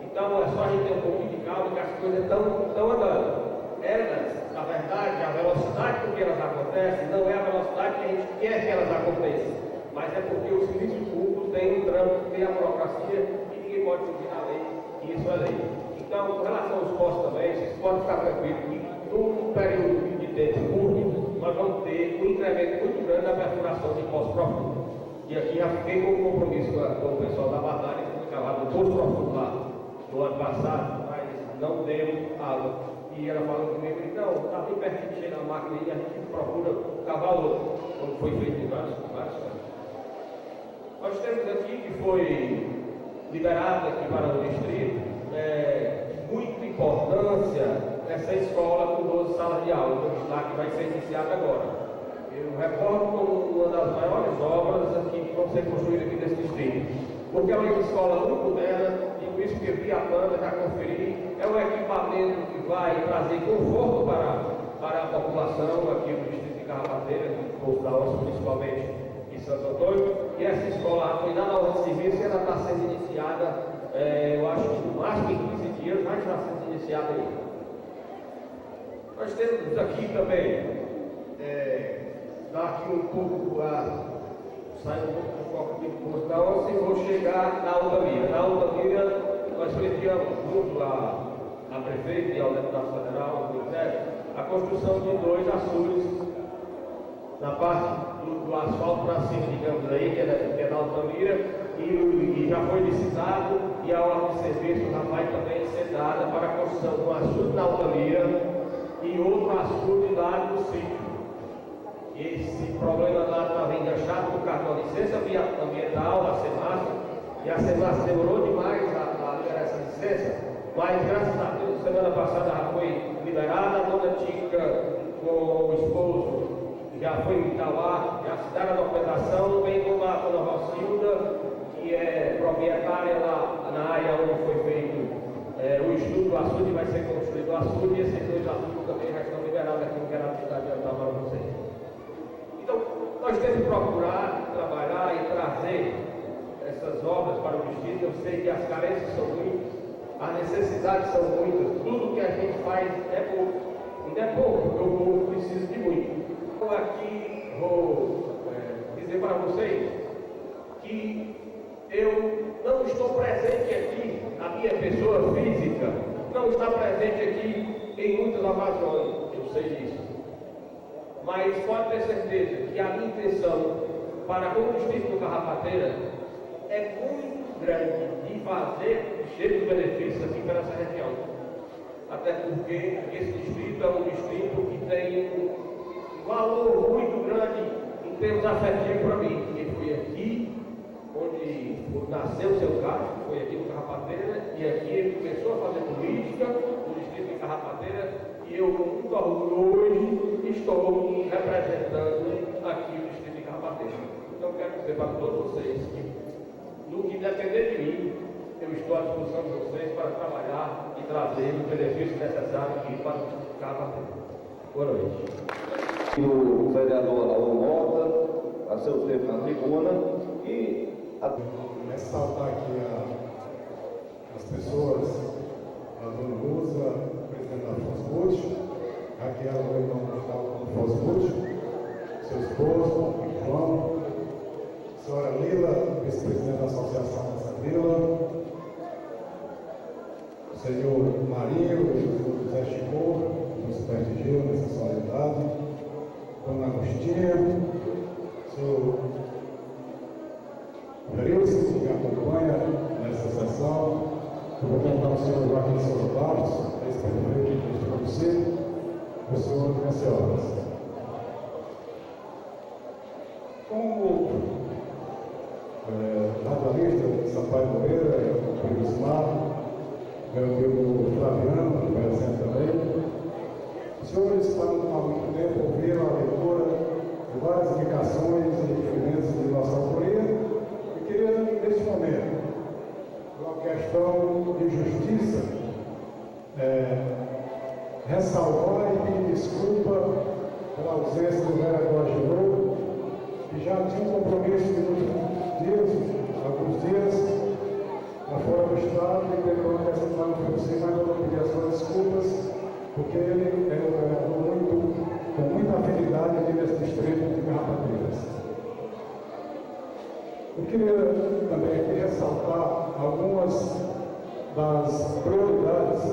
Então é só a gente ter um pouquinho de calma que as coisas estão andando. Elas, na verdade, a velocidade com que elas acontecem não é a velocidade que a gente quer que elas aconteçam, mas é porque o serviço público tem um trâmite, tem a burocracia e ninguém pode fugir da lei, e isso é lei. Então, com relação aos postos também, vocês podem ficar tranquilos que num período de tempo curto, nós vamos ter um incremento muito grande na perfuração de postos profundos. E aqui já fiquei com um compromisso com o pessoal da batalha, que foi cavado no posto profundo lá no ano passado, mas não deu água. E ela falou comigo, então, está bem pertinho de chegar a máquina e a gente procura cavar outro, como foi feito em vários casos. Nós temos aqui que foi liberado aqui para o distrito, muita importância essa escola com 12 salas de aula, que vai ser iniciada agora. Eu recordo como uma das maiores obras aqui que vão ser construídas aqui nesse distrito. Porque é uma escola muito moderna, e por isso que eu vi a planta, já conferi, é um equipamento que vai trazer conforto para a população aqui do distrito de Carrapateira, do Poço da Onça, principalmente em Santo Antônio. E essa escola foi na aula de serviço e ela está sendo iniciada, eu acho que no máximo em 15 dias, mas está sendo iniciada aí. Nós temos aqui também, dar aqui um pouco sair um pouco do foco aqui do Poço da Onça e vou chegar na Altamira. Na Altamira, nós pleiteamos junto à prefeita e ao deputado federal, ao Ministério, a construção de 2 açudes na parte do asfalto para cima, digamos aí, que é na Altamira, e já foi licitado, e a ordem de serviço já vai também ser dada para a construção de um açude na Altamira e outro açude lá no sítio. Esse problema lá estava enganchado por causa da licença ambiental da SEMAS, e a SEMAS demorou demais a liberar essa licença, mas graças a Deus, semana passada já foi liberada, a dona Tica com o esposo já foi em Itauá, já se deram a documentação, bem como a dona Rocilda, que é proprietária lá na área onde foi feito o estudo do açude, vai ser construído o açude, e esses 2 açudes também já estão liberados aqui, não quero adiantar para vocês. Então, nós temos que procurar trabalhar e trazer essas obras para o distrito. Eu sei que as carências são muitas, as necessidades são muitas, tudo que a gente faz é pouco. Não é pouco, porque o povo precisa de muito. Então, aqui vou dizer para vocês que eu não estou presente aqui, a minha pessoa física não está presente aqui em muitas Amazônias, eu sei disso. Mas pode ter certeza que a minha intenção para o distrito do Carrapateira é muito grande de fazer cheio de benefícios aqui para essa região. Até porque esse distrito é um distrito que tem um valor muito grande em termos afetivos para mim. Porque foi aqui onde nasceu o seu Castro, foi aqui no Carrapateira, e aqui ele começou a fazer política no distrito de Carrapateira. E eu, com muito orgulho, hoje estou representando aqui o distrito de Carrapateira. Então, quero dizer para todos vocês que, no que depender de mim, eu estou à disposição de vocês para trabalhar e trazer os benefícios necessários aqui para o distrito de Carrapateira. Boa noite. O vereador Alain Mota, a seu tempo na tribuna, e ressaltar aqui as pessoas, a dona Lusa, presidente da Fosbut, Raquel, o irmão da Fosbut, seu esposo, João, a senhora Lila, vice-presidente da Associação dessa vila, senhor Marinho, o senhor José Chico, nos prestigiam nessa solenidade, dona Agostinha, senhor Veríssimo, que me acompanha nessa sessão, eu vou contar o senhor Joaquim Souza Bastos, ex-prefeito deste município, o senhor Mencionas. Como radialista Sampaio Moreira, o Pires Mar, meu amigo Flaviano, que presente também, os senhores estão há muito tempo ouvindo a leitura de várias indicações e requerimentos de nossa autoria, e queria, neste momento, uma questão de justiça, ressalvar e pedir desculpa pela ausência do vereador Agenor, que já tinha um compromisso de alguns dias, fora do Estado, e pegou essa semana no Francisco, mas eu vou pedir as suas desculpas, porque ele é um vereador com muita afinidade aqui nesse distrito de Carrapateiras. Eu queria também aqui ressaltar algumas das prioridades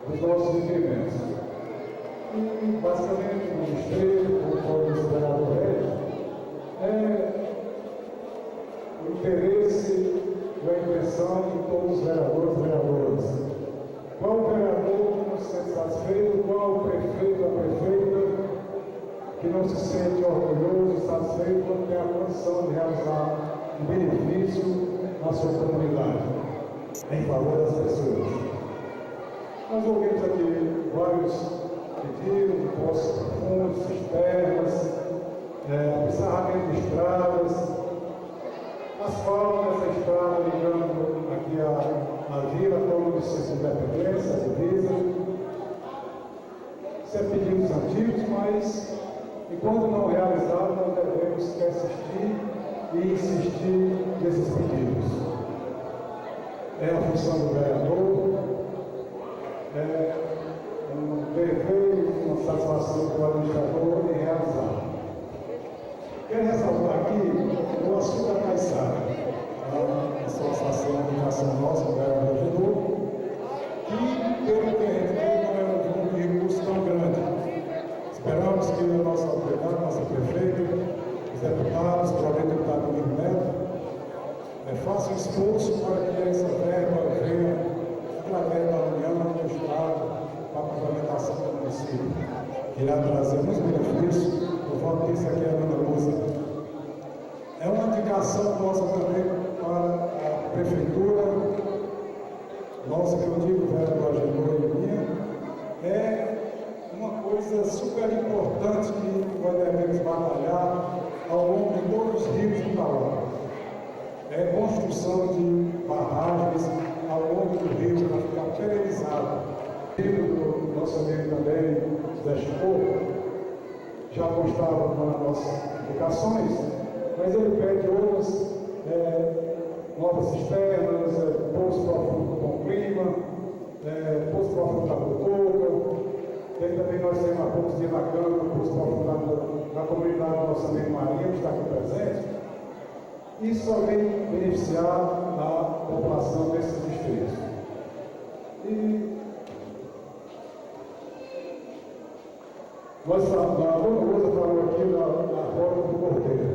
dos nossos requerimentos. E, basicamente, no distrito, como o vereador é o interesse e a intenção de todos os vereadores e vereadoras. Qual o vereador que não se sente satisfeito, qual o prefeito ou a prefeita que não se sente orgulhoso e satisfeito quando tem a condição de realizar um benefício na sua comunidade, em favor das pessoas. Nós ouvimos aqui vários pedidos de poços profundos, cisternas, encerramento de estradas, asfalto dessa estrada ligando aqui a vila, como o Distrito de Independência, a divisa. Isso é pedidos antigos, mas enquanto não realizado, nós devemos persistir e insistir nesses pedidos. É a função do vereador, é um dever e uma satisfação do administrador em realizar. Quero ressaltar aqui o assunto da Caiçara, a associação de educação nossa, o vereador Genô, que, pelo que a gente vê, não é um recurso tão grande. Esperamos que a nossa autoridade, nossa prefeita, os deputados, provavelmente o deputado Domingos Neto, façam esforço para que essa verba venha através da União do Estado para a complementação do município, que irá trazer muitos benefícios. Eu voto disso aqui a Dona Lúcia. É uma indicação nossa também para a prefeitura, nossa, que eu digo, vereador Agenor e minha, é uma coisa super importante que nós devemos batalhar ao longo de todos os rios do Pará. É a construção de barragens ao longo do rio para ficar perenizado. O nosso amigo também, Zé Chico, já constava nas nossas indicações, mas ele pede outras novas cisternas, poço profundo com clima, poço profundo da Botoca. Tem também nós temos a Ponte de Lacana, poço profundo da comunidade do nosso amigo Marinho, que está aqui presente. Isso só vem beneficiar a população desses distritos. E a Dona Rosa falou aqui da roda do Cordeiro.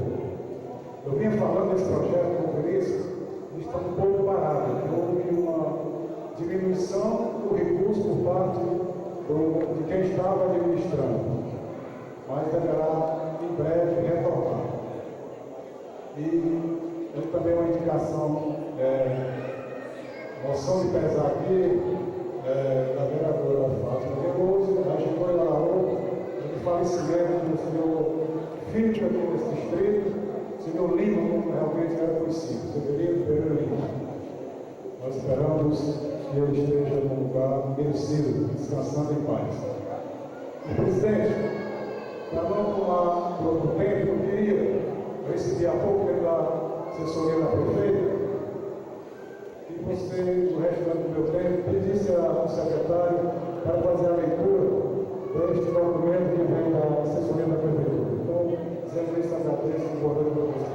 Eu vinha falando desse projeto com o Vinícius, e está um pouco parado. Houve uma diminuição do recurso por parte de quem estava administrando, mas deverá em breve retornar. E também uma indicação, moção de pesar aqui, da vereadora Fátima Veloso, da Gicói Laú, do falecimento do senhor filho aqui nesse distrito, o senhor Lima, como realmente era conhecido, Severino Pereira Lima. Nós esperamos que ele esteja num lugar merecido, descansando em paz. Presidente, para não tomar todo o tempo, eu queria, eu recebi há pouco pela assessoria da prefeita, que você, no restante do meu tempo, pedisse ao secretário para fazer a leitura deste documento que vem da assessoria da prefeitura. Então, dizendo isso, agradeço e boa noite para você.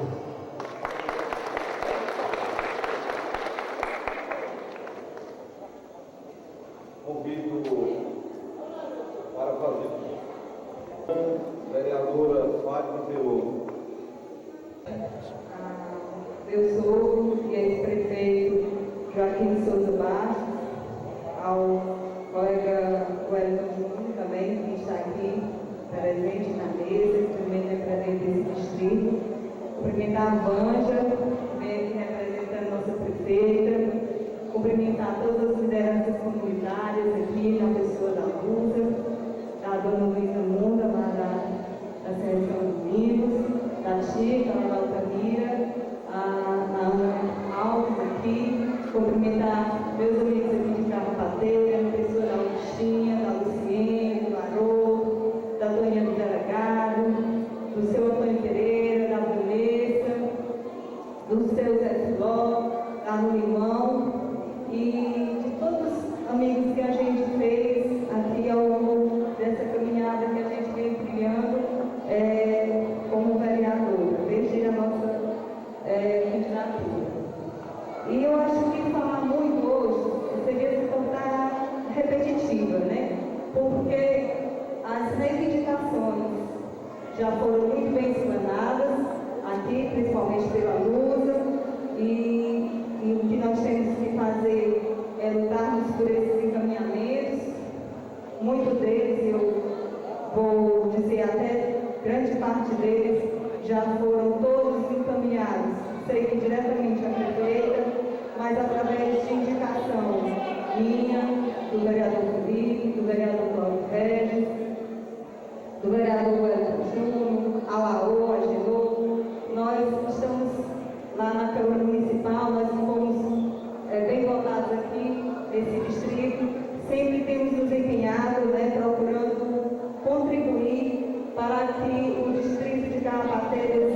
cumprimentar meus amigos aqui de Carrapateira, a pessoa da Augustinha, da Luciene, do Haroldo, da Toninha do Delegado, do seu Antônio Pereira, da Vanessa, do seu Zé Siló, da Limão e de todos os amigos que a gente fez aqui ao longo dessa caminhada que a gente vem trilhando como vereadora, desde a nossa candidatura. E eu acho que falar muito hoje seria se tornar repetitiva, né? Porque as reivindicações já foram muito bem explanadas aqui, principalmente pela Lusa, e o que nós temos que fazer é lutarmos por esses encaminhamentos. Muitos deles, eu vou dizer até grande parte deles, já foram todos encaminhados, sei que diretamente à prefeita, mas através de indicação minha, do vereador Felipe, do vereador Cláudio Regis, do vereador Wellington Júnior, Alaô, Agenor. Nós estamos lá na Câmara Municipal, nós fomos bem votados aqui nesse distrito, sempre temos nos empenhado, procurando contribuir para que o distrito de Carrapateiras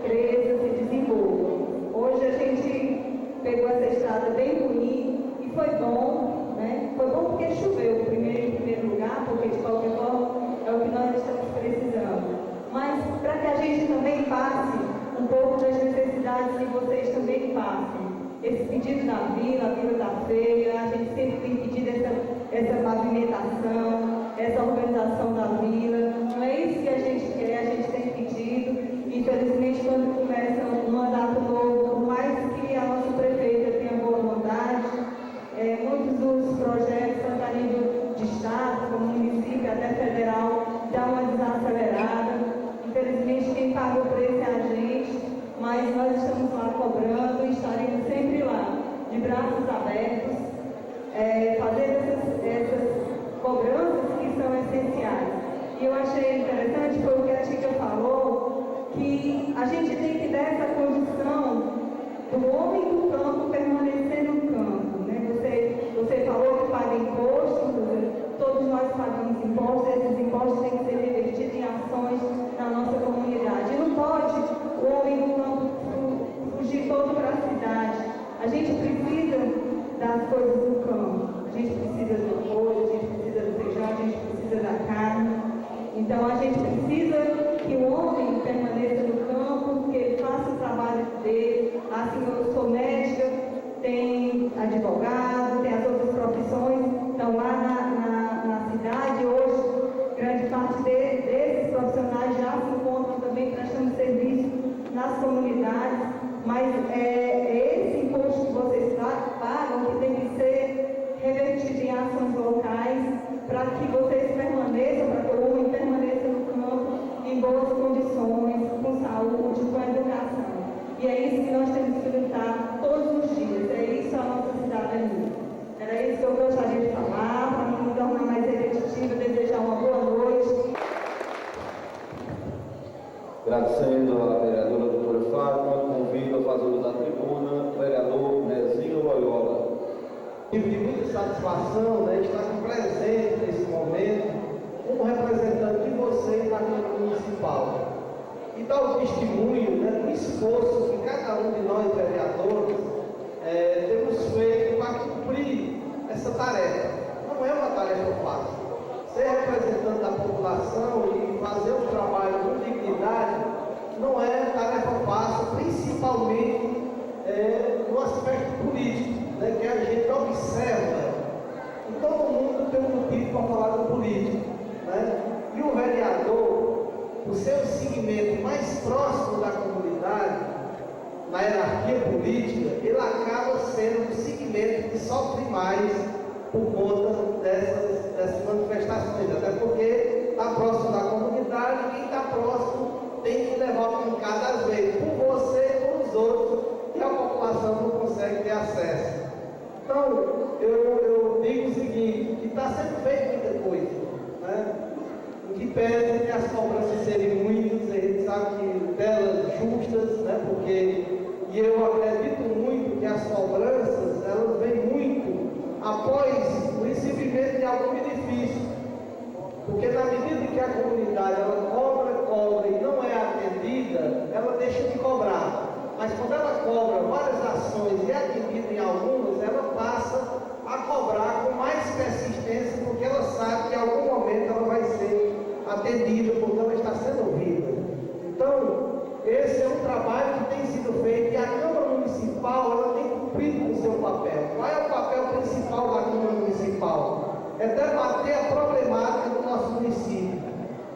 cresça, se desenvolva. Hoje a gente pegou essa estrada bem ruim e foi bom, né? Foi bom porque choveu em primeiro lugar, porque de qualquer forma é o que nós estamos precisando. Mas para que a gente também passe um pouco das necessidades que vocês também passem. Esse pedido da vila, a vila está feia, a gente sempre tem pedido essa pavimentação, essa organização da vila. Não é isso que a gente quer, a gente tem pedido. Infelizmente, quando começa um mandato novo, por mais que a nossa prefeita tenha boa vontade, muitos dos projetos, tanto a nível de estado, como município, até federal, dá uma desacelerada. Infelizmente, quem paga o preço é a gente, mas nós estamos lá cobrando e estaremos sempre lá, de braços abertos, fazendo essas cobranças que são essenciais. E eu achei interessante, foi o que a Tica falou, que a gente tem que dar essa condição do homem do campo permanecer no campo. Né? Você falou que paga imposto, todos nós pagamos impostos, esses impostos têm que ser revertidos em ações na nossa comunidade. E não pode o homem do campo fugir todo para a cidade. A gente precisa das coisas do campo. A gente precisa do arroz, a gente precisa do feijão, a gente precisa da carne. Então a gente precisa que o homem permaneça no campo, que ele faça o trabalho dele. Assim, eu sou médica, tem advogado, tem as outras profissões, estão lá na cidade. Hoje, grande parte desses profissionais já se encontram também prestando serviço nas comunidades, mas esse imposto que vocês pagam que tem que ser revertido em ações locais para que vocês permaneçam, para que o homem permaneça no campo em boas condições, com saúde, com educação. E é isso que nós temos que lutar todos os dias, é isso a nossa cidadania. Era isso que eu gostaria de falar, para não me tornar mais repetitiva, desejar uma boa noite. Agradecendo a vereadora doutora Fátima, convido a fazer uso da tribuna o vereador Nezinho Loyola. Tive de muita satisfação, estar aqui presente nesse momento como representante de vocês na Câmara Municipal e dar o testemunho do esforço que cada um de nós vereadores temos feito para cumprir essa tarefa. Não é uma tarefa fácil. Ser representante da população e fazer um trabalho com dignidade não é tarefa fácil, principalmente no aspecto político, que a gente observa. E todo mundo tem um motivo para falar do político. E o vereador, o seu segmento mais próximo da comunidade, na hierarquia política, ele acaba sendo o segmento que sofre mais por conta dessas manifestações, até porque está próximo da comunidade e quem está próximo tem que levar a pancada às vezes, por você e por os outros, que a população não consegue ter acesso. Então, eu digo o seguinte, que está sendo feita muita coisa, o que pede é as cobranças serem muitas, a gente sabe que delas justas, porque, e eu acredito muito que as cobranças, elas após o recebimento de algum benefício. Porque na medida que a comunidade ela cobra e não é atendida, ela deixa de cobrar. Mas quando ela cobra várias ações e é atendida em algumas, ela passa a cobrar com mais persistência, porque ela sabe que em algum momento ela vai ser atendida, porque ela está sendo ouvida. Então, esse é um trabalho que tem sido feito e a Câmara Municipal ela tem cumprido com o seu papel. Qual é o papel principal da Câmara Municipal? É debater a problemática do nosso município.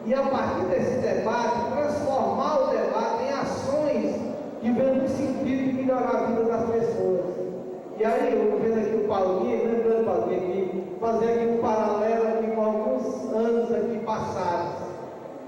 E a partir desse debate, transformar o debate em ações que vêm no sentido de melhorar a vida das pessoas. E aí, eu vendo aqui o Paulinho, lembrando, Paulinho, aqui, fazer aqui um paralelo aqui com alguns anos aqui passados.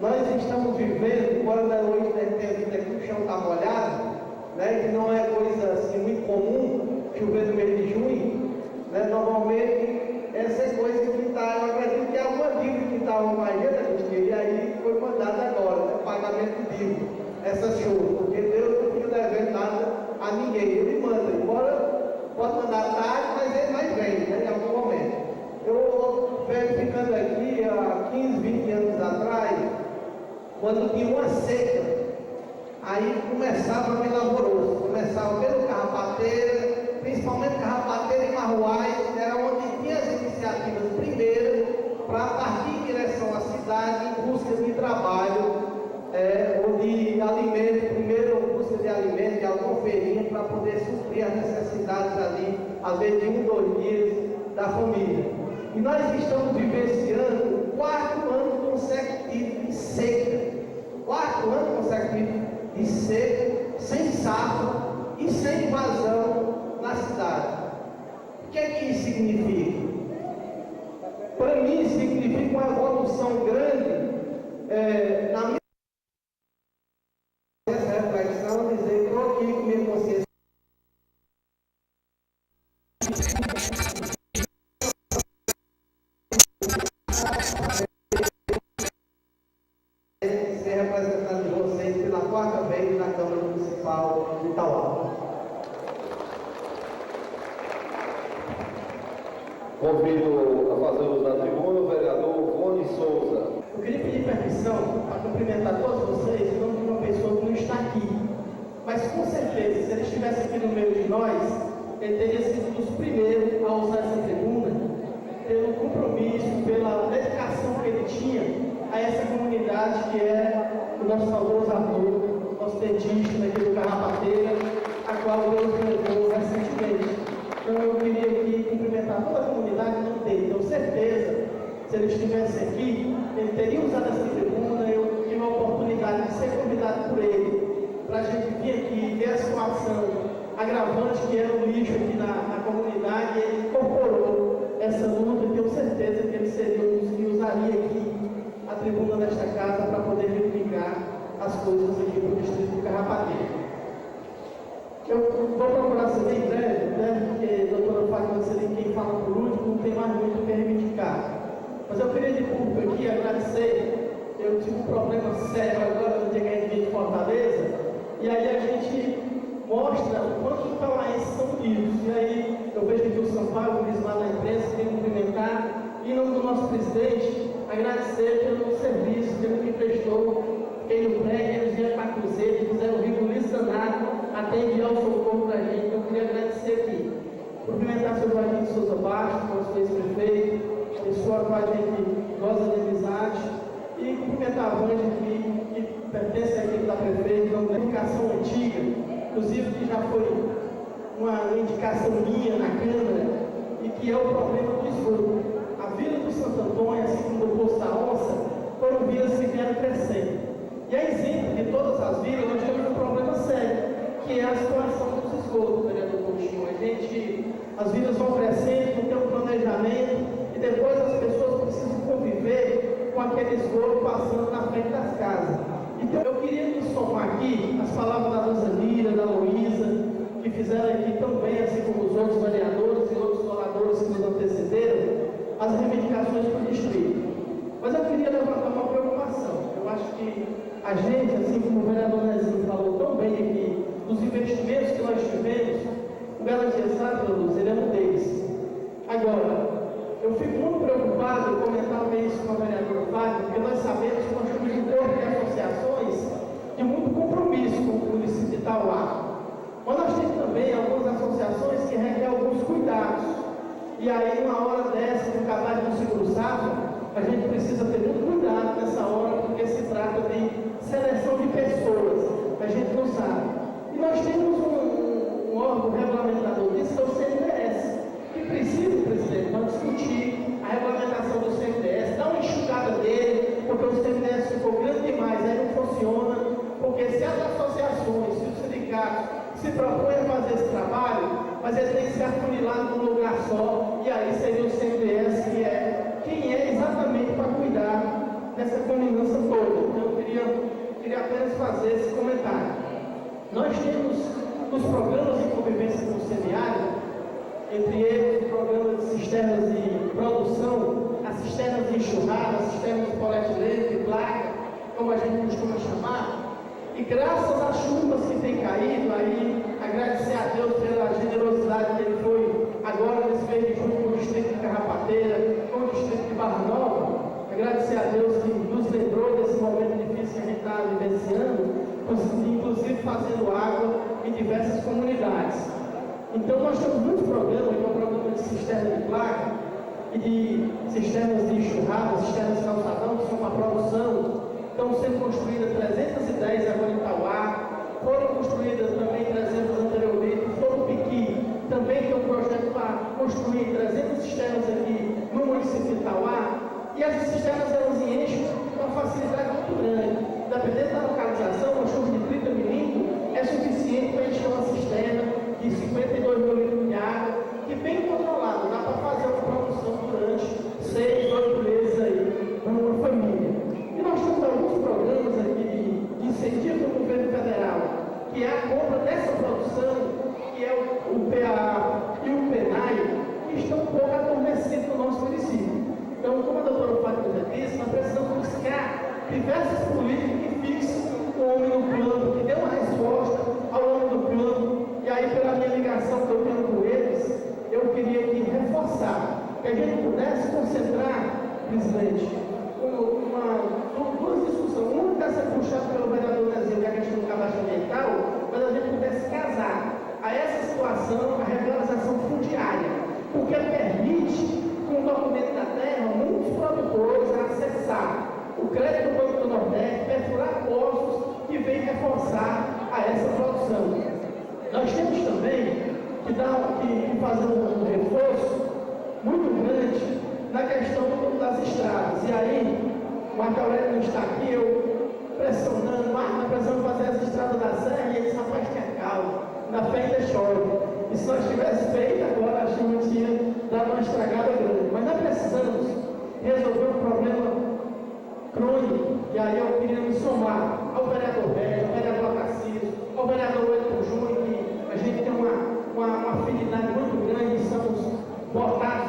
Nós estamos vivendo, embora hoje tenha vindo aqui o chão está molhado, né, que não é coisa assim muito comum, chover no mês de junho, né, normalmente essa é coisa que está, eu acredito que é alguma dívida que está uma gente, e aí foi mandada agora, né, pagamento de dívida, essa chuva, porque Deus não fica devendo nada a ninguém, Ele manda, embora pode mandar tarde, mas Ele mais vem, né, em algum momento. Eu verificando aqui, há 15, 20 anos atrás, quando tinha uma seca, aí começava pelo Alvoroço, começava pelo Carrapateira, principalmente Carrapateira e Marruais, era onde tinha as iniciativas primeiras para partir em direção à cidade em busca de trabalho, ou de alimento, primeiro em busca de alimento, de alguma feirinha para poder suprir as necessidades ali, às vezes de 1, 2 dias da família. E nós estamos vivenciando o 4º ano consecutivo de seca. 4º ano consecutivo de seca, sem safra e sem invasão na cidade. O que é que isso significa? Para mim, significa uma evolução grande na minha reflexão, dizer que estou aqui com minha consciência. Ser representante de vocês pela 4ª vez na Câmara Municipal de Itauá. Convido a fazer uso da tribuna o vereador Rony Souza. Eu queria pedir permissão para cumprimentar todos vocês em nome de uma pessoa que não está aqui. Mas com certeza, se ele estivesse aqui no meio de nós, ele teria sido um dos primeiros a usar essa tribuna, pelo compromisso, pela dedicação que ele tinha a essa comunidade que é o nosso saudoso avô, nosso dentista daqui do Carrapateira, a qual Deus levou recentemente. Então eu queria aqui cumprimentar toda a comunidade em nome dele. Tenho certeza, se ele estivesse aqui, ele teria usado essa tribuna. Eu tive a oportunidade de ser convidado por ele, para a gente vir aqui, ver a situação agravante que era o lixo aqui na comunidade, e ele incorporou essa luta, e tenho certeza que ele seria um dos que usaria aqui a tribuna desta casa para poder reivindicar as coisas aqui para o distrito do Carrapateira. Eu vou procurar ser bem breve, né, porque a doutora Fátima Celina, quem fala por último, não tem mais muito o que reivindicar. Mas eu queria de público aqui agradecer. Eu tive um problema sério agora no dia que a gente veio de Fortaleza, e aí a gente mostra o quanto os itauaenses são unidos. E aí eu vejo aqui o Sampaio, o Luiz lá na imprensa, queria cumprimentar, e em nome do nosso presidente, agradecer pelo serviço, pelo que prestou. Fiquei no prédio, eles vieram para a Cruzeiro, fizeram o rigor danado até enviar o socorro para a gente. Então eu queria agradecer aqui. Cumprimentar o seu Joaquim de Souza Bastos, nosso ex-prefeito, pessoa com a gente goza de amizade, e cumprimentar a Vânia que pertence à equipe da prefeita, uma indicação antiga, inclusive que já foi uma indicação minha na Câmara, e que é o problema do esgoto. A Vila do Santo Antônio, assim como o Poço da Onça, foram vilas que vieram crescendo. E a exemplo de todas as vilas, nós temos um problema sério, que é a situação dos esgotos, vereador Coutinho. As vilas vão crescendo, não tem um planejamento, e depois as pessoas precisam conviver com aquele esgoto passando na frente das casas. Então eu queria me somar aqui as palavras da Rosanira, da Luísa, que fizeram aqui também, assim como os outros vereadores e outros oradores que nos antecederam, as reivindicações para o distrito. Mas eu queria levantar uma preocupação. Eu acho que a gente, assim como o vereador Nezinho falou tão bem aqui, dos investimentos que nós tivemos, o Garantia Santa, Luz, ele é um deles. Agora, E aí, uma hora dessa, no cabaz do seguro-safra, a gente precisa ter muito cuidado nessa hora, porque se trata de seleção de pessoas, a gente não sabe. E nós temos um órgão regulamentador disso, que é o CNDS, que precisa, presidente, nós discutir a regulamentação do CNDS, dar uma enxugada dele, porque o CNDS ficou grande demais, aí não funciona, porque se as associações, se os sindicatos se propõem a fazer esse trabalho, mas ele tem que ser afunilado num lugar só, e aí seria o CNDS, que é quem é exatamente para cuidar dessa combinança toda. Então eu queria apenas fazer esse comentário. Nós temos nos programas de convivência com o semiárido, entre eles o programa de cisternas de produção, as cisternas de enxurrada, as cisternas de polietileno, de placa, como a gente costuma chamar, e graças às chuvas que têm caído, aí agradecer a Deus pela generosidade que ele foi agora nesse mês de junho com o distrito de Carrapateira, com o distrito de Barra Nova, agradecer a Deus que nos lembrou desse momento difícil que a gente está vivenciando, inclusive fazendo água em diversas comunidades. Então nós temos muitos programas, como o programa de cisterna de placa, e de cisternas de enxurrada, cisternas de calçadão, que são para produção. Estão sendo construídas 310 agora em Itauá, foram construídas também 300 anteriormente, Fogo Piqui também tem um projeto para construir 300 cisternas aqui no município de Itauá, e as cisternas elas enchem com uma facilidade muito grande. Dependendo da localização, uma chuva de 30 milímetros é suficiente para encher uma cisterna de 52 mil litros de água, que bem controlada, dá para fazer uma produção durante 6, 8 meses aí, para uma família. E nós temos alguns programas aqui de incentivo do governo federal, que é a compra dessa produção, que é o PA e o PENAI, que estão um pouco adormecidos no nosso município. Então, como a doutora Fátima já disse, nós precisamos buscar diversas políticas que fixem o homem no plano, que dê uma resposta ao homem do plano. E aí, pela minha ligação que eu tenho com eles, eu queria aqui reforçar que a gente pudesse concentrar, presidente, duas discussões. Uma está sendo puxada pelo vereador Nezinho, que é a questão do cadastro ambiental, mas a gente pudesse casar a essa situação a regularização fundiária, porque permite, com o documento da terra, muitos produtores acessar o crédito do Banco do Nordeste, perfurar postos que vem reforçar a essa produção. Nós temos também que fazer um reforço muito grande na questão das estradas. E aí, o Marco Aurélio não está aqui, eu pressionando, nós precisamos fazer essa estrada da Serra, e ele disse, rapaz, tinha calma, na fé ainda chove. E se nós tivéssemos feito agora, a gente tinha dado uma estragada grande. Mas nós precisamos resolver um problema crônico, e aí eu queria me somar ao vereador Regis, ao vereador Tarcísio, ao vereador Wellington Júnior, que a gente tem uma afinidade muito grande, somos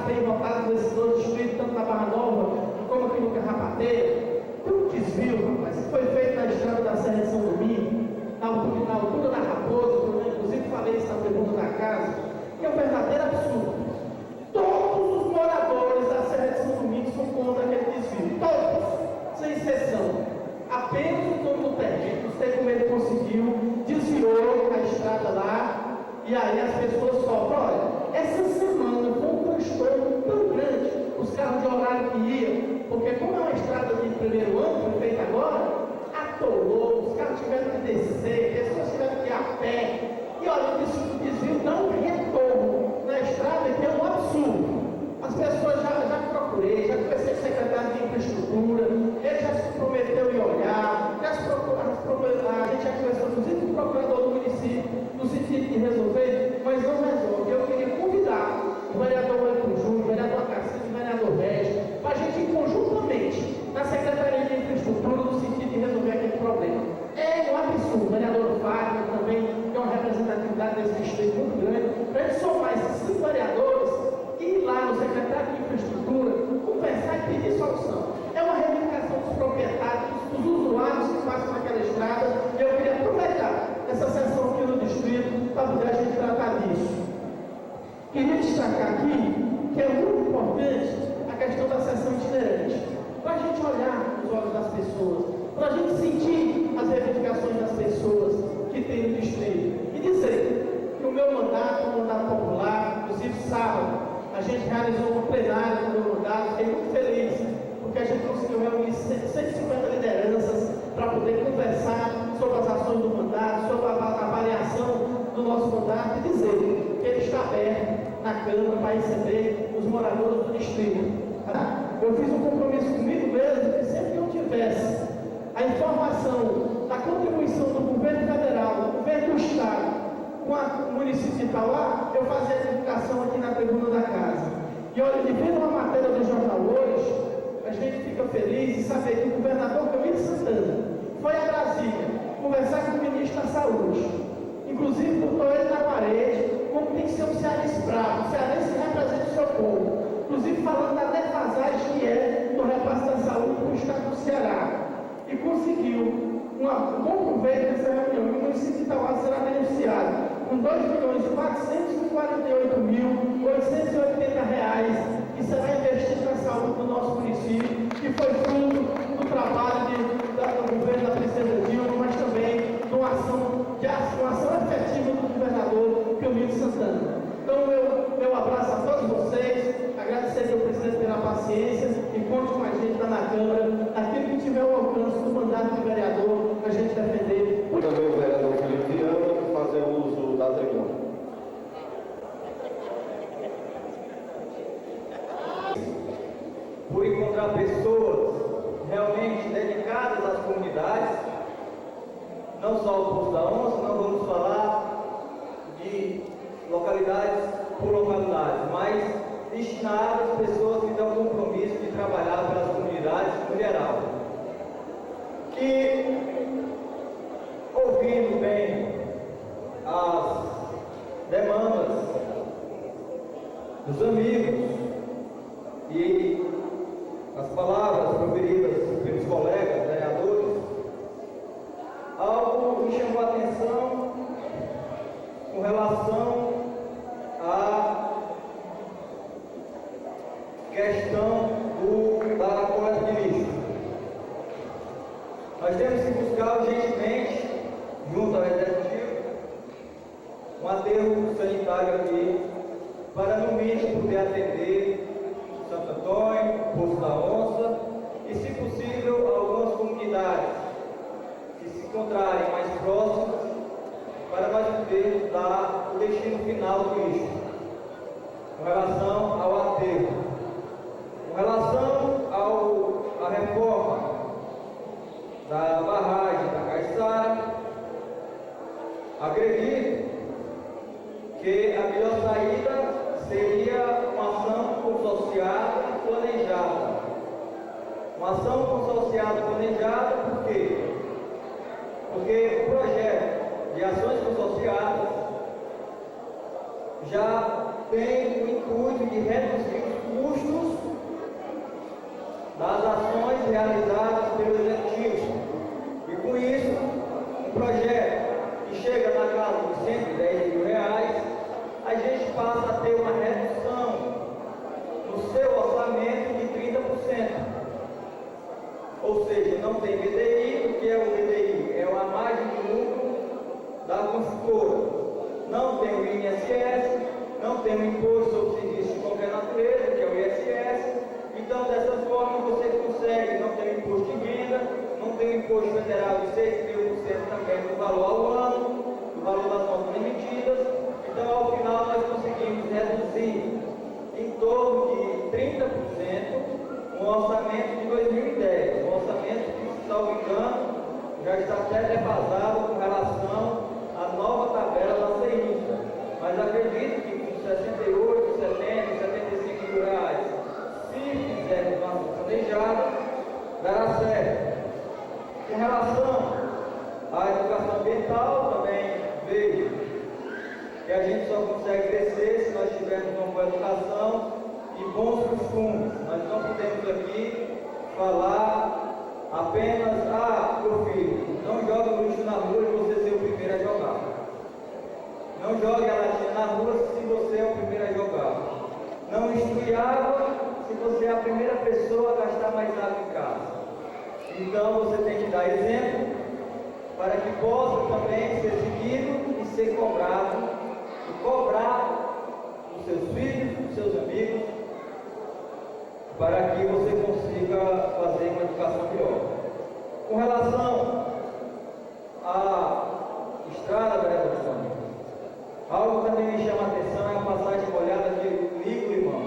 bem votados nesses dois distritos, tanto na Barra Nova como aqui no Carrapateira. Tem um desvio, rapaz, que foi feito na estrada da Serra de São Domingo, na altura da Raposa, eu inclusive falei isso na pergunta da casa, que é um verdadeiro absurdo. Todos os moradores da Serra de São Domingo são contra aquele desvio, todos, sem exceção. Apenas o dono do terreno, não sei como ele conseguiu, desviou a estrada lá, e aí as pessoas sofrem. Olha, essa semana foi um transtorno tão grande, os carros de horário que iam, porque como é uma estrada de primeiro ano, foi feita agora, atolou, os carros tiveram que descer, pessoas tiveram que ir a pé, e olha, o desvio dá um retorno na estrada que é um absurdo. As pessoas já procurei, já conversei com o secretário de infraestrutura, ele já se comprometeu em olhar, a gente já conversou inclusive com o procurador do município, no sentido de resolver, mas não resolve. Eu queria convidar o vereador Wellington Júnior, o vereador Tarcísio, o vereador Regis, para a gente ir conjuntamente na Secretaria de Infraestrutura, no sentido de resolver aquele problema. É um absurdo, o vereador Fábio também tem uma representatividade desse distrito muito grande, para a gente somar esses 5 vereadores e ir lá no secretário de Infraestrutura, conversar e pedir solução. É uma reivindicação dos proprietários, dos usuários que passam naquela estrada, e eu queria aproveitar essa sessão aqui no distrito para poder a gente tratar disso. Queria destacar aqui que é muito importante a questão da sessão itinerante, para a gente olhar nos olhos das pessoas, para a gente sentir as reivindicações das pessoas que tem no distrito, e dizer que o meu mandato, o mandato popular, inclusive sábado, a gente realizou um plenário no meu mandato, fiquei muito feliz, porque a gente conseguiu reunir 150 lideranças para poder conversar sobre as ações do mandato, sobre a avaliação do nosso mandato e dizer que ele está aberto na Câmara para receber os moradores do distrito. Eu fiz um compromisso comigo mesmo que sempre que eu tivesse a informação da contribuição do governo federal, do governo do estado, com o município de Itauá, eu fazia a divulgação aqui na tribuna da casa. E olha, vendo uma matéria do jornal hoje, a gente fica feliz de saber que o governador Camilo Santana foi a Brasília conversar com o ministro da Saúde. Inclusive, botou ele na parede, como tem que ser um cearense bravo, um cearense que representa o seu povo. Inclusive, falando da defasagem que é do repasse da saúde para o estado do Ceará. E conseguiu um bom proveito dessa reunião. E o município de Itauá será beneficiado com R$ 2.448.880, que será investido na saúde do nosso município, que foi fruto do trabalho do governo da princesa Dilma, mas também de uma ação efetiva do governador Camilo Santana. Então, meu abraço a todos vocês, agradecer ao presidente pela paciência e conte com a gente lá na Câmara, aquilo que tiver o alcance do mandato de vereador, a gente defender. Também o vereador Felipe Viana fazer uso da tribuna. Por encontrar pessoas realmente dedicadas às comunidades, não só o Poço da Onça, não vamos falar de localidades por localidades, mas destinadas a pessoas que têm o compromisso de trabalhar pelas comunidades no geral. Que, ouvindo bem as demandas dos amigos e as palavras proferidas pelos colegas vereadores, algo me chamou a atenção com relação à questão da coleta de lixo. Nós temos que buscar urgentemente, junto ao Executivo, um aterro sanitário aqui, para no mínimo poder atender Santo Antônio, Poço da Onça e, se possível, algumas comunidades que se encontrarem mais próximas, para nós podermos dar o destino final do lixo, com relação ao aterro, com relação à reforma da barragem da Caiçara. Acredito que a melhor saída seria uma ação consorciada e planejada. Uma ação consorciada e planejada, por quê? Porque o projeto de ações consorciadas já tem o intuito de reduzir os custos das ações realizadas pelo Executivo. E com isso, um projeto que chega na casa de R$110 mil, a gente passa a ter uma redução no seu orçamento de 30%. Ou seja, não tem VDI, o que é o VDI? É a margem de lucro da construtora. Não tem o INSS, não tem o imposto sobre serviços de qualquer natureza, que é o ISS. Então, dessa forma, você consegue, não tem imposto de renda, não tem o imposto federal de 6.000% também do valor ao ano, do valor das notas emitidas. Então, ao final, nós conseguimos reduzir em torno de 30% o orçamento de 2010. Um orçamento que, se salvo engano, já está até defasado com relação à nova tabela da CEINFRA. Mas acredito que com 68, 70, 75 mil reais, se fizermos uma ação planejada, dará certo. Com relação à educação ambiental, também vejo que a gente só consegue crescer se nós tivermos uma boa educação e bons costumes. Nós não podemos aqui falar apenas, meu filho, não joga o lixo na rua e você ser o primeiro a jogar. Não jogue a latinha na rua se você é o primeiro a jogar. Não instrui água se você é a primeira pessoa a gastar mais água em casa. Então você tem que dar exemplo para que possa também ser seguido e ser cobrado, e cobrar os seus filhos, os seus amigos, para que você consiga fazer uma educação melhor. Com relação à estrada, vereador Sônia, algo que também me chama a atenção é a passagem molhada de Ligo-Limão.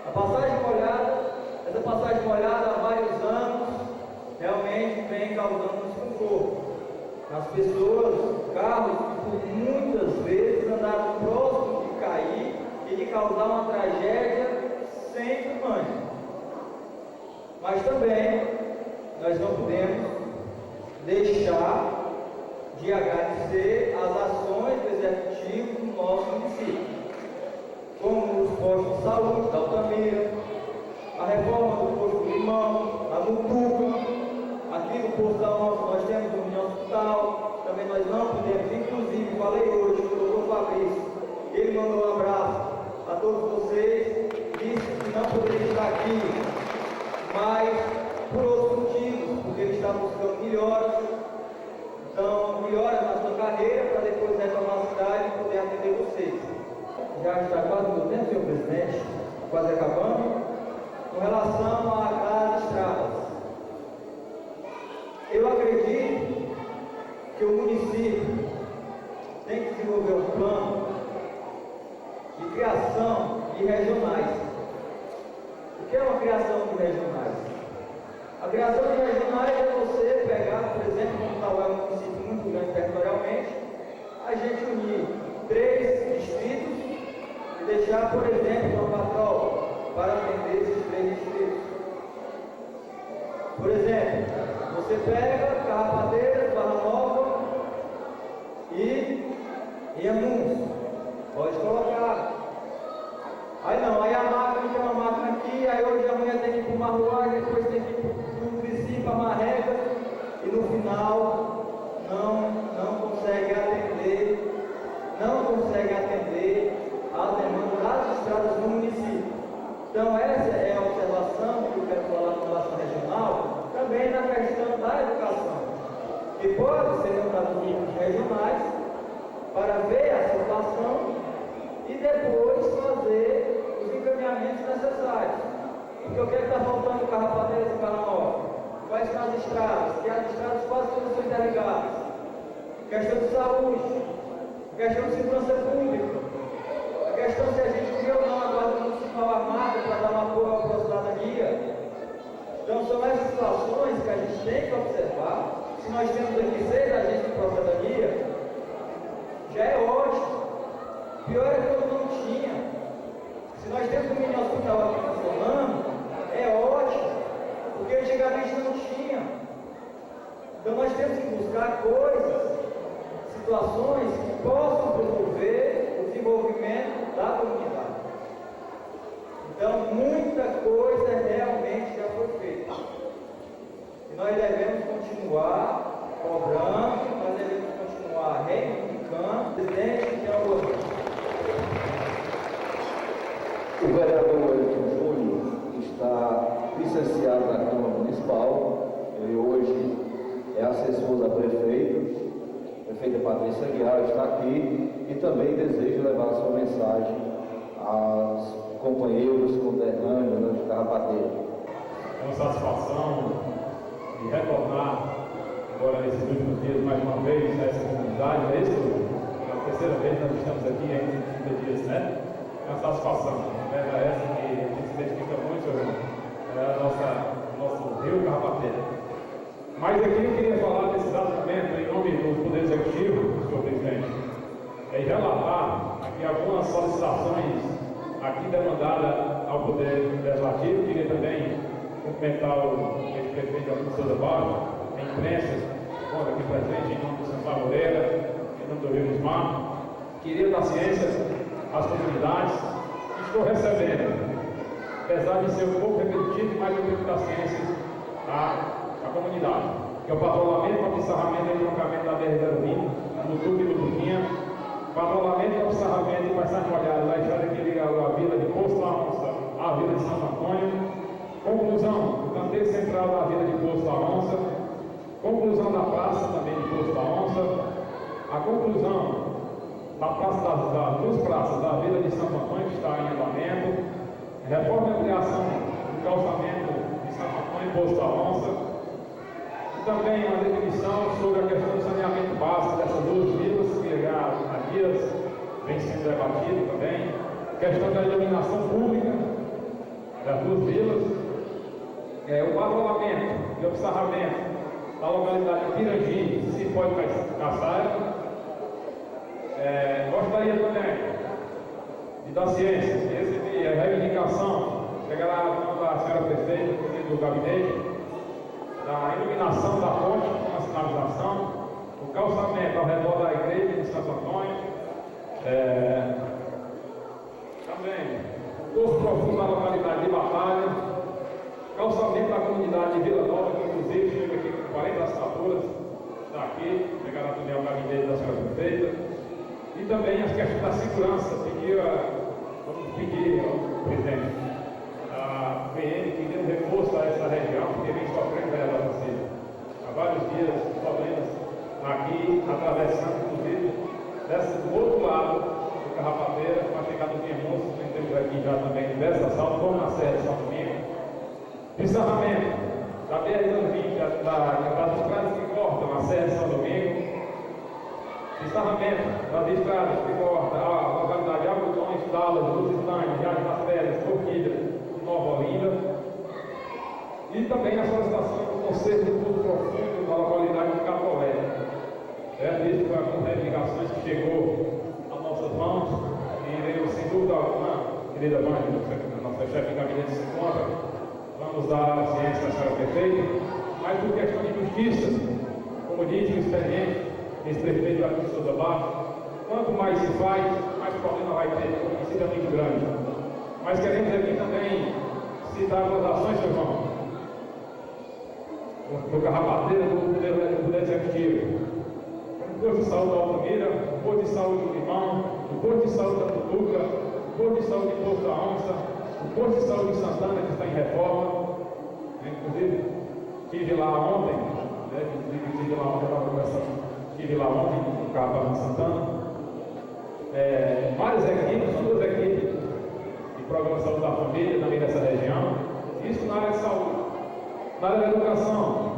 A passagem molhada, essa passagem molhada há vários anos, realmente vem causando desconforto nas pessoas, carros que por muitas vezes andaram próximos de cair e de causar uma tragédia sem tamanho. Mas também nós não podemos deixar de agradecer as ações do executivo do nosso município, como os postos de saúde da Altamira, a reforma do posto do Limão, a Mutuca, aqui no posto da Onça nós temos um mini hospital, também nós não podemos, inclusive falei hoje com o doutor Fabrício, ele mandou um abraço a todos vocês, disse que não poderia estar aqui, mas por outros motivos, porque ele está buscando melhoras. Então, melhora na sua carreira para depois retornar à cidade e poder atender vocês. Já está quase no tempo, senhor presidente, quase acabando. Com relação às estradas, eu acredito que o município tem que desenvolver um plano de criação de regionais. O que é uma criação de regionais? A criação de regionais é você pegar, por exemplo, como tal é um município muito grande territorialmente, a gente unir 3 distritos e deixar, por exemplo, uma patrol para atender esses 3 distritos. Por exemplo, você pega Carrapateiras, Barra Nova e Inhamuns. Pode colocar. Aí não, aí a máquina tem uma máquina aqui, aí hoje amanhã tem que ir para o Marruá, depois tem que ir para o Crici, para Marreca, e no final não consegue atender a demanda das estradas do município. Então essa é a observação que eu quero falar com relação regional, também na questão da educação, que pode ser montado grupos regionais para ver a situação e depois fazer os encaminhamentos necessários. Porque o que está faltando em Carrapateiras e Barra Nova? Quais são as estradas? Que as estradas quase todas são interligadas. Questão de saúde, questão de segurança pública, a questão se a gente cria ou não a guarda municipal armada para dar uma apoio à cidadania. Então são essas situações que a gente tem que observar. Se nós temos aqui 6 agentes de cidadania, já é ótimo. Pior é que eu não tinha. Se nós temos um mini hospital aqui funcionando, é ótimo, porque antigamente não tinha. Então nós temos que buscar coisas, situações que possam promover o desenvolvimento da comunidade. Então muita coisa realmente já foi feita. E nós devemos continuar cobrando, nós devemos continuar reivindicando. Presidente, que é o O vereador Elton Júnior está licenciado na Câmara Municipal. Ele hoje é assessor da prefeita. A prefeita Patrícia Aguiar está aqui e também deseja levar a sua mensagem aos companheiros conterrâneos de Carrapateira. É uma satisfação de retornar agora nesses últimos dias mais uma vez a essa comunidade. É isso? É a terceira vez que nós estamos aqui ainda em 30 dias, né? É uma satisfação. É essa que a gente se identifica muito, é nosso rio Carrapateira. Mas aqui eu queria falar nesse exato momento, em nome do Poder Executivo, senhor presidente, e relatar aqui algumas solicitações aqui demandadas ao Poder Legislativo. Queria também cumprimentar o ex-prefeito Augusto Souza Barros, a imprensa, aqui presente, em nome do Sampaio Moreira, em nome do Rio Lismar. Queria dar ciência às comunidades que estou recebendo, apesar de ser um pouco repetitivo, mas eu tenho que dar ciência à comunidade, que é o patrulhamento para abissarramento e entroncamento da BR-020, no Tuque e no Tuquinha, patrulhamento para abissarramento e passagem molhada da estrada que liga a Vila de Posto da Onça à Vila de Santo Antônio, conclusão do canteiro central da Vila de Posto da Onça, conclusão da praça também de Posto da Onça, a conclusão da praça das duas praças da Vila de Santo Antônio, que está em andamento, reforma e ampliação do calçamento de Santo Antônio e Poço da Onça, e também uma definição sobre a questão do saneamento básico dessas duas vilas, que já há dias vem sendo debatido também, questão da iluminação pública das duas vilas, o patrulhamento e observamento da localidade de Pirangi, Cipó e Caçaia. Gostaria também de dar ciência, de receber a reivindicação, chegará a senhora prefeita, do gabinete, da iluminação da ponte com a sinalização, o calçamento ao redor da igreja de Santo Antônio, também o poço profundo da localidade de Batalha, calçamento da comunidade de Vila Nova, que inclusive chega aqui com 40 assinaturas, está aqui, chegará também ao gabinete da senhora prefeita. E também as questões da segurança, vamos pedir ao presidente, a PM que dê um reforço a essa região, porque vem sofrendo há vários dias problemas aqui, atravessando, inclusive, do outro lado do Carrapateira, para chegar no Piemonte, nós temos aqui já também diversas assaltos, como na Serra de São Domingo. Encerramento da BR-020, das estradas que cortam a Serra de São Domingo. Encerramento das estradas que cortam a localidade de Algodões, Talas, Lusitânia, Jardim das Pedras, Forquilha, Nova Olinda. E também a solicitação do Conselho do Poço Profundo da localidade de Catolé. Isso foi algumas reivindicações que chegou às nossas mãos e eu, sem dúvida alguma, querida mãe, nossa chefe de gabinete se encontra, vamos dar ciência à senhora prefeita, mas por questão de justiça, como diz o experiente, esse prefeito da Cruz Souza Barros, quanto mais se faz, mais problema vai ter, e isso é muito grande. Mas queremos aqui também citar algumas ações, seu irmão, do Carrapateira, do Poder Executivo, o Posto de Saúde da Altamira, o Posto de Saúde do Limão, o Posto de Saúde da Tutuca, o Posto de Saúde de Poço da Onça, o Posto de Saúde de Santana, que está em reforma. Inclusive, estive lá ontem, estive lá ontem no Carro de Santana. Várias equipes, duas equipes de programa de saúde da família também dessa região. Isso na área de saúde. Na área da educação,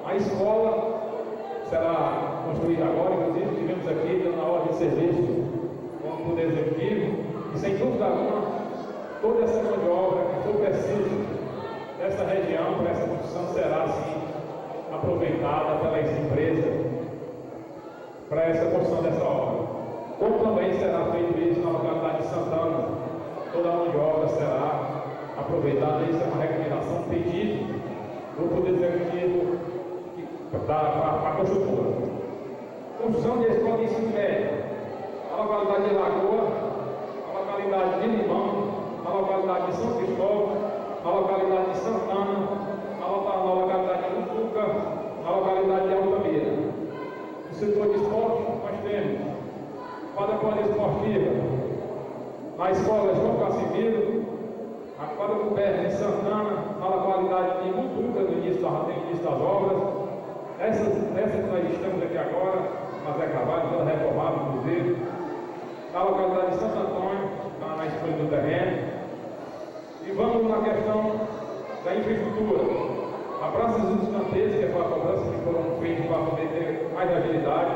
a escola será construída agora, inclusive tivemos aqui dando a ordem de serviço com o Poder Executivo, e sem dúvida alguma, toda essa mão de obra que for preciso dessa região, para essa construção, será assim aproveitada pelas empresas para essa construção dessa obra. Como também será feito isso na localidade de Santana, toda a mão de obra será aproveitada. Isso é uma recomendação, um pedido do Poder Executivo para a construtora. Construção de escola de ensino médio na localidade de Lagoa, na localidade de Limão, na localidade de São Cristóvão, na localidade de Santana, na localidade de Lutuca, na localidade de Altamira. No setor de esporte, nós temos quadra poliesportiva na escola João Casimiro, a quadra coberta em Santana, na localidade de Lutuca, no início das obras. Essas que nós estamos aqui agora, na Zé Carvalho, toda reformada, inclusive. Na localidade de Santo Antônio, na escolha do terreno. E vamos na questão da infraestrutura. A Praça dos Canteiros, que foi a cobrança que foram feitas para poder ter mais agilidade.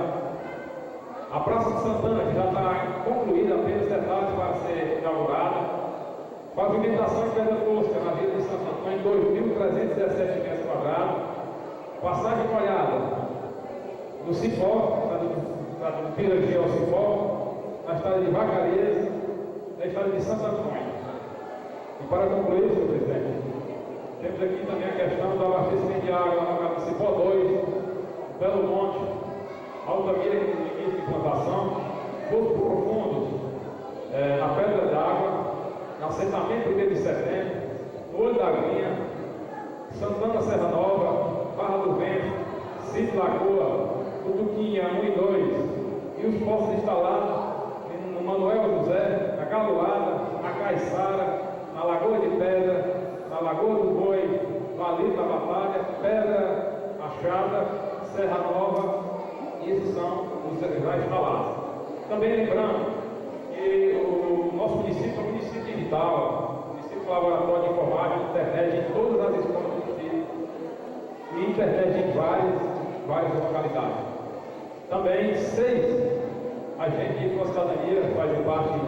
A Praça de Santana, que já está concluída, apenas detalhes para ser inaugurada. Pavimentação em pedra tosca na Vila de Santo Antônio, 2.317 metros quadrados. Passagem molhada no Cipó, do Pirangi ao Cipó, na estrada de Vacarias, na estrada de Santo Antônio. E para concluir, senhor presidente, temos aqui também a questão do abastecimento de água na Cipó 2, Belo Monte, Altamira, início de plantação, Poço Profundo, na Pedra d'Água, no assentamento 1º de setembro, no Olho da Aguinha, Santana Serra Nova, Barra do Vento, Sítio Lagoa, Tutuquinha 1 e 2, e os postos instalados no Manuel José, na Galoada, na Caiçara, na Lagoa de Pedra, na Lagoa do Boi, Valide da Batalha, Pedra Achada, Serra Nova, e esses são os já instalados. Também lembrando que o nosso município é um município digital, município laboratório de informática, internet em todas as escolas do distrito e internet em várias localidades. Também 6 agentes de cidadania fazem parte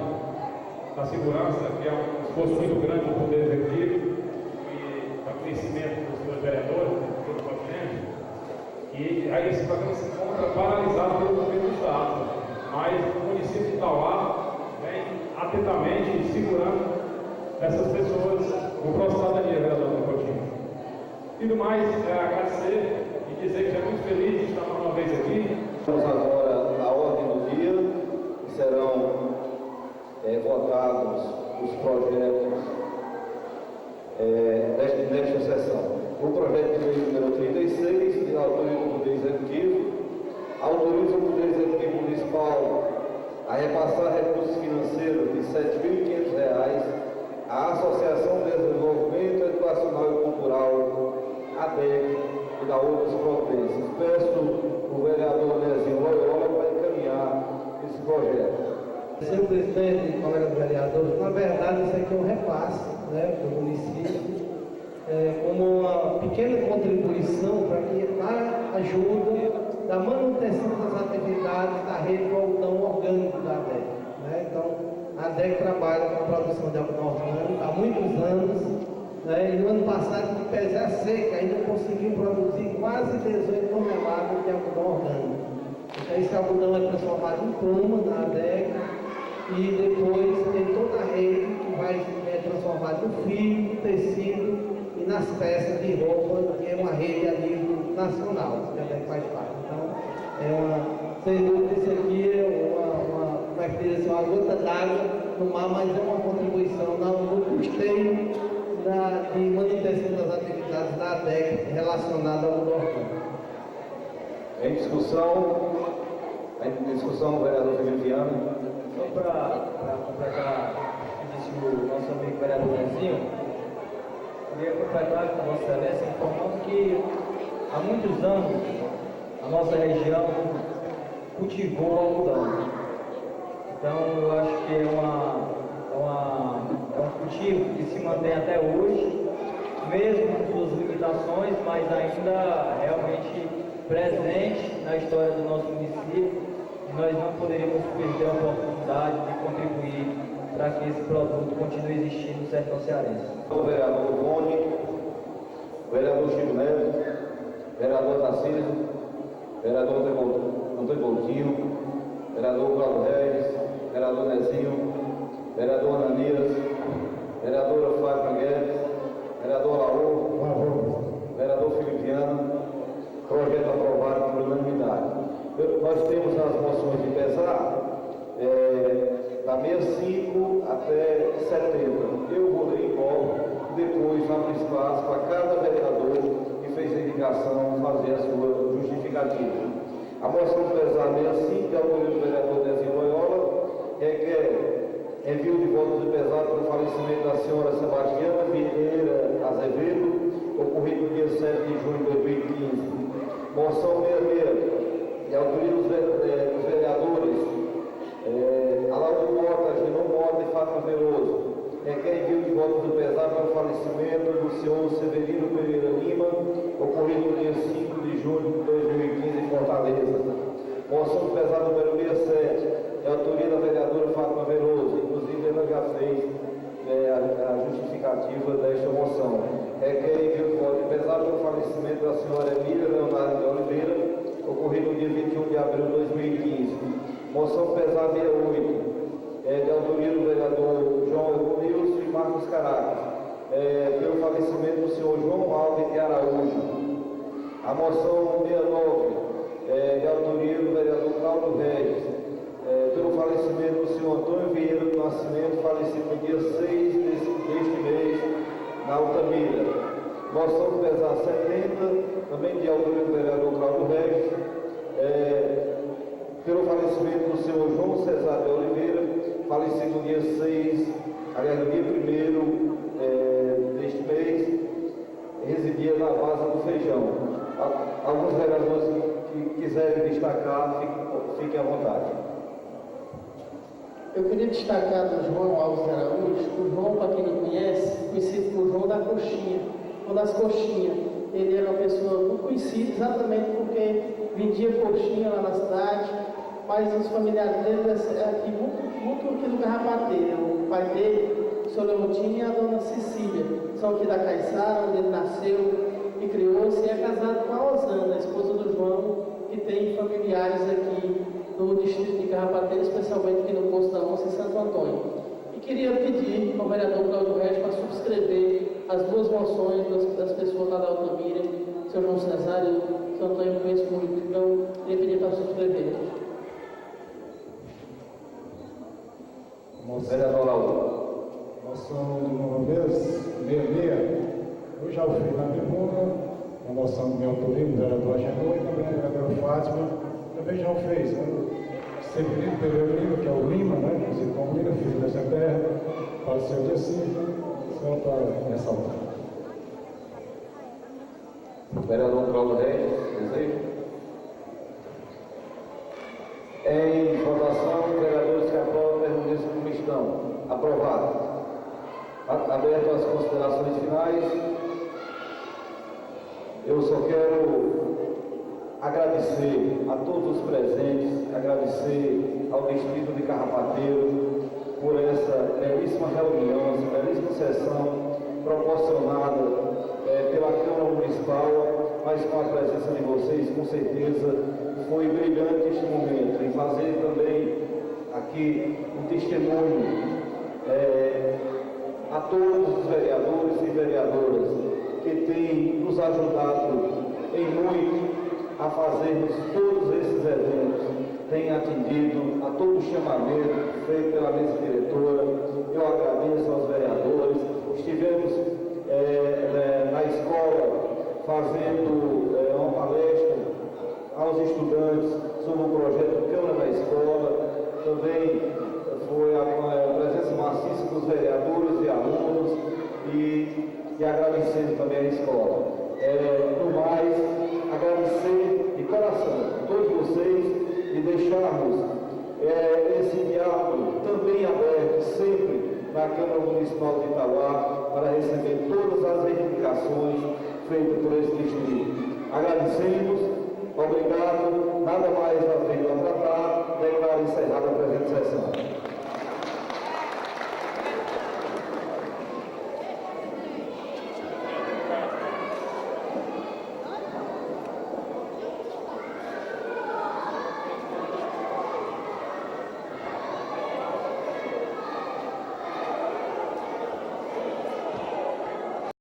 da segurança, que é um esforço muito grande do Poder Executivo e para conhecimento dos senhores vereadores, de todo o continente. E aí esse programa se encontra paralisado pelo governo do Estado, mas o município de Itauá vem atentamente segurando essas pessoas no processo da vereador do Coutinho. E do mais, agradecer e dizer que é muito feliz de estar mais uma vez aqui. Vamos agora à ordem do dia, que serão votados os projetos desta sessão. O projeto de lei número 36, de autoria do Poder Executivo, autoriza o Poder Executivo Municipal a repassar recursos financeiros de R$ 7.500 à Associação de Desenvolvimento Educacional e Cultural, ADEC, e da outras providências. Peço o vereador Nezinho Loyola para encaminhar esse projeto. Senhor presidente, colegas vereadores, na verdade isso aqui é um repasse, né, para o município, como uma pequena contribuição para a ajuda da manutenção das atividades da rede do algodão orgânico da ADEC. Né? Então, a ADEC trabalha com a produção de algodão orgânico há muitos anos, né? E no ano passado, apesar da seca, ainda conseguiu produzir quase 18 toneladas de algodão orgânico. Então, esse algodão é transformado em pluma na ADEC e depois tem toda a rede que vai ser transformada no fio, no tecido e nas peças de roupa, que é uma rede a nível nacional, que a ADEC faz parte. Então, sem dúvida, isso aqui é uma gota d'água no mar, mas é uma contribuição no custeio de manutenção das atividades da ADEC relacionada ao orgânico. Em discussão, o vereador Felipe Viana. Só para completar o que disse o nosso amigo vereador Nezinho, queria completar com Vossa Excelência informando que há muitos anos a nossa região cultivou algodão. Então eu acho que é um cultivo que se mantém até hoje, mesmo com suas limitações, mas ainda realmente presente na história do nosso município. Nós não poderíamos perder a oportunidade de contribuir para que esse produto continue existindo no sertão cearense. O vereador Rony, o vereador Chico Neves, vereador Tarcísio, vereador Antônio Coutinho, vereador Cláudio Reis, vereador Nezinho, vereador Ananias, vereadora Fátima Guedes, vereador Laú, vereador Felipe Viana. Projeto aprovado por unanimidade. Nós temos as moções de pesar da 65 até 70. Eu vou ler em bloco e depois abro espaço para cada vereador que fez a indicação fazer a sua justificativa. A moção de pesar 65, de autoria do vereador Nezinho Loyola, requer envio de votos de pesar pelo falecimento da senhora Sebastiana Vieira Azevedo, ocorrido no dia 7 de junho de 2015. Moção 66, de autoria dos vereadores Alauro Mota, Genão Mota e Fátima Veloso, requer envio de votos do pesar pelo falecimento do senhor Severino Pereira Lima, ocorrido no dia 5 de junho de 2015 em Fortaleza. Moção de pesar número 67, de autoria da vereadora Fátima Veloso, inclusive ela já fez a justificativa desta moção. Requer envio de voto de pesar pelo falecimento da senhora Emília Leonardo de Oliveira, ocorrido no dia 21 de abril de 2015. Moção pesar 68, de autoria do vereador João Eugênio e Marcos Caracas, pelo falecimento do senhor João Alves de Araújo. A moção 69, de autoria do vereador Cláudio Reis, pelo falecimento do senhor Antônio Vieira do Nascimento, falecido no dia 6 deste mês, na Altamira. Moção do pesar 70, também de autoria do vereador Cláudio Reis, pelo falecimento do senhor João Cesar de Oliveira, falecido no dia 6, aliás, no dia 1º deste mês, residia na Vaza do Feijão. Alguns vereadores que quiserem destacar, fiquem à vontade. Eu queria destacar do João Alves Araújo. O João, para quem não conhece, foi das coxinhas. Ele era uma pessoa muito conhecida exatamente porque vendia coxinha lá na cidade, mas os familiares dele é aqui, muito aqui do Carrapateira. O pai dele, o senhor Leontino, e a dona Cecília, são aqui da Caiçara, onde ele nasceu e criou-se, e é casado com a Osana, a esposa do João, que tem familiares aqui no distrito de Carrapateira, especialmente aqui no Poço da Onça e Santo Antônio. E queria pedir ao vereador Cláudio Regis para subscrever as duas moções das pessoas lá da Altamira, o senhor João Cesário, o senhor Antônio eu conheço muito, então queria pedir para subscrever. Vereador Lauro. Moção de número 66, eu já o fiz na tribuna, a moção do meu autoria, do vereador Agenor, e também a vereadora Fátima, também já o fez. Ser pedido pelo Eulino, que é o Lima, né? Inclusive como Lima, filho dessa terra, faleceu dia 5, só para ressaltar. Vereador Cláudio Regis, desejo? Em votação, vereadores que aprovam permaneçam como estão. Aprovado. Aberto as considerações finais, eu só quero agradecer a todos os presentes, agradecer ao Distrito de Carrapateiro por essa belíssima reunião, essa belíssima sessão proporcionada pela Câmara Municipal, mas com a presença de vocês, com certeza, foi brilhante este momento, em fazer também aqui um testemunho a todos os vereadores e vereadoras que têm nos ajudado em muito a fazermos todos esses eventos, têm atendido a todo o chamamento feito pela mesa diretora. Eu agradeço aos vereadores. Estivemos na escola fazendo uma palestra aos estudantes sobre o projeto Câmara da Escola. Também foi a presença maciça dos vereadores e alunos e agradecendo também a escola. No mais, agradecer de coração a todos vocês e deixarmos esse diálogo também aberto sempre na Câmara Municipal de Itauá para receber todas as reivindicações feitas por esse distrito. Agradecemos, obrigado, nada mais a tratar, declaro encerrada a presente sessão.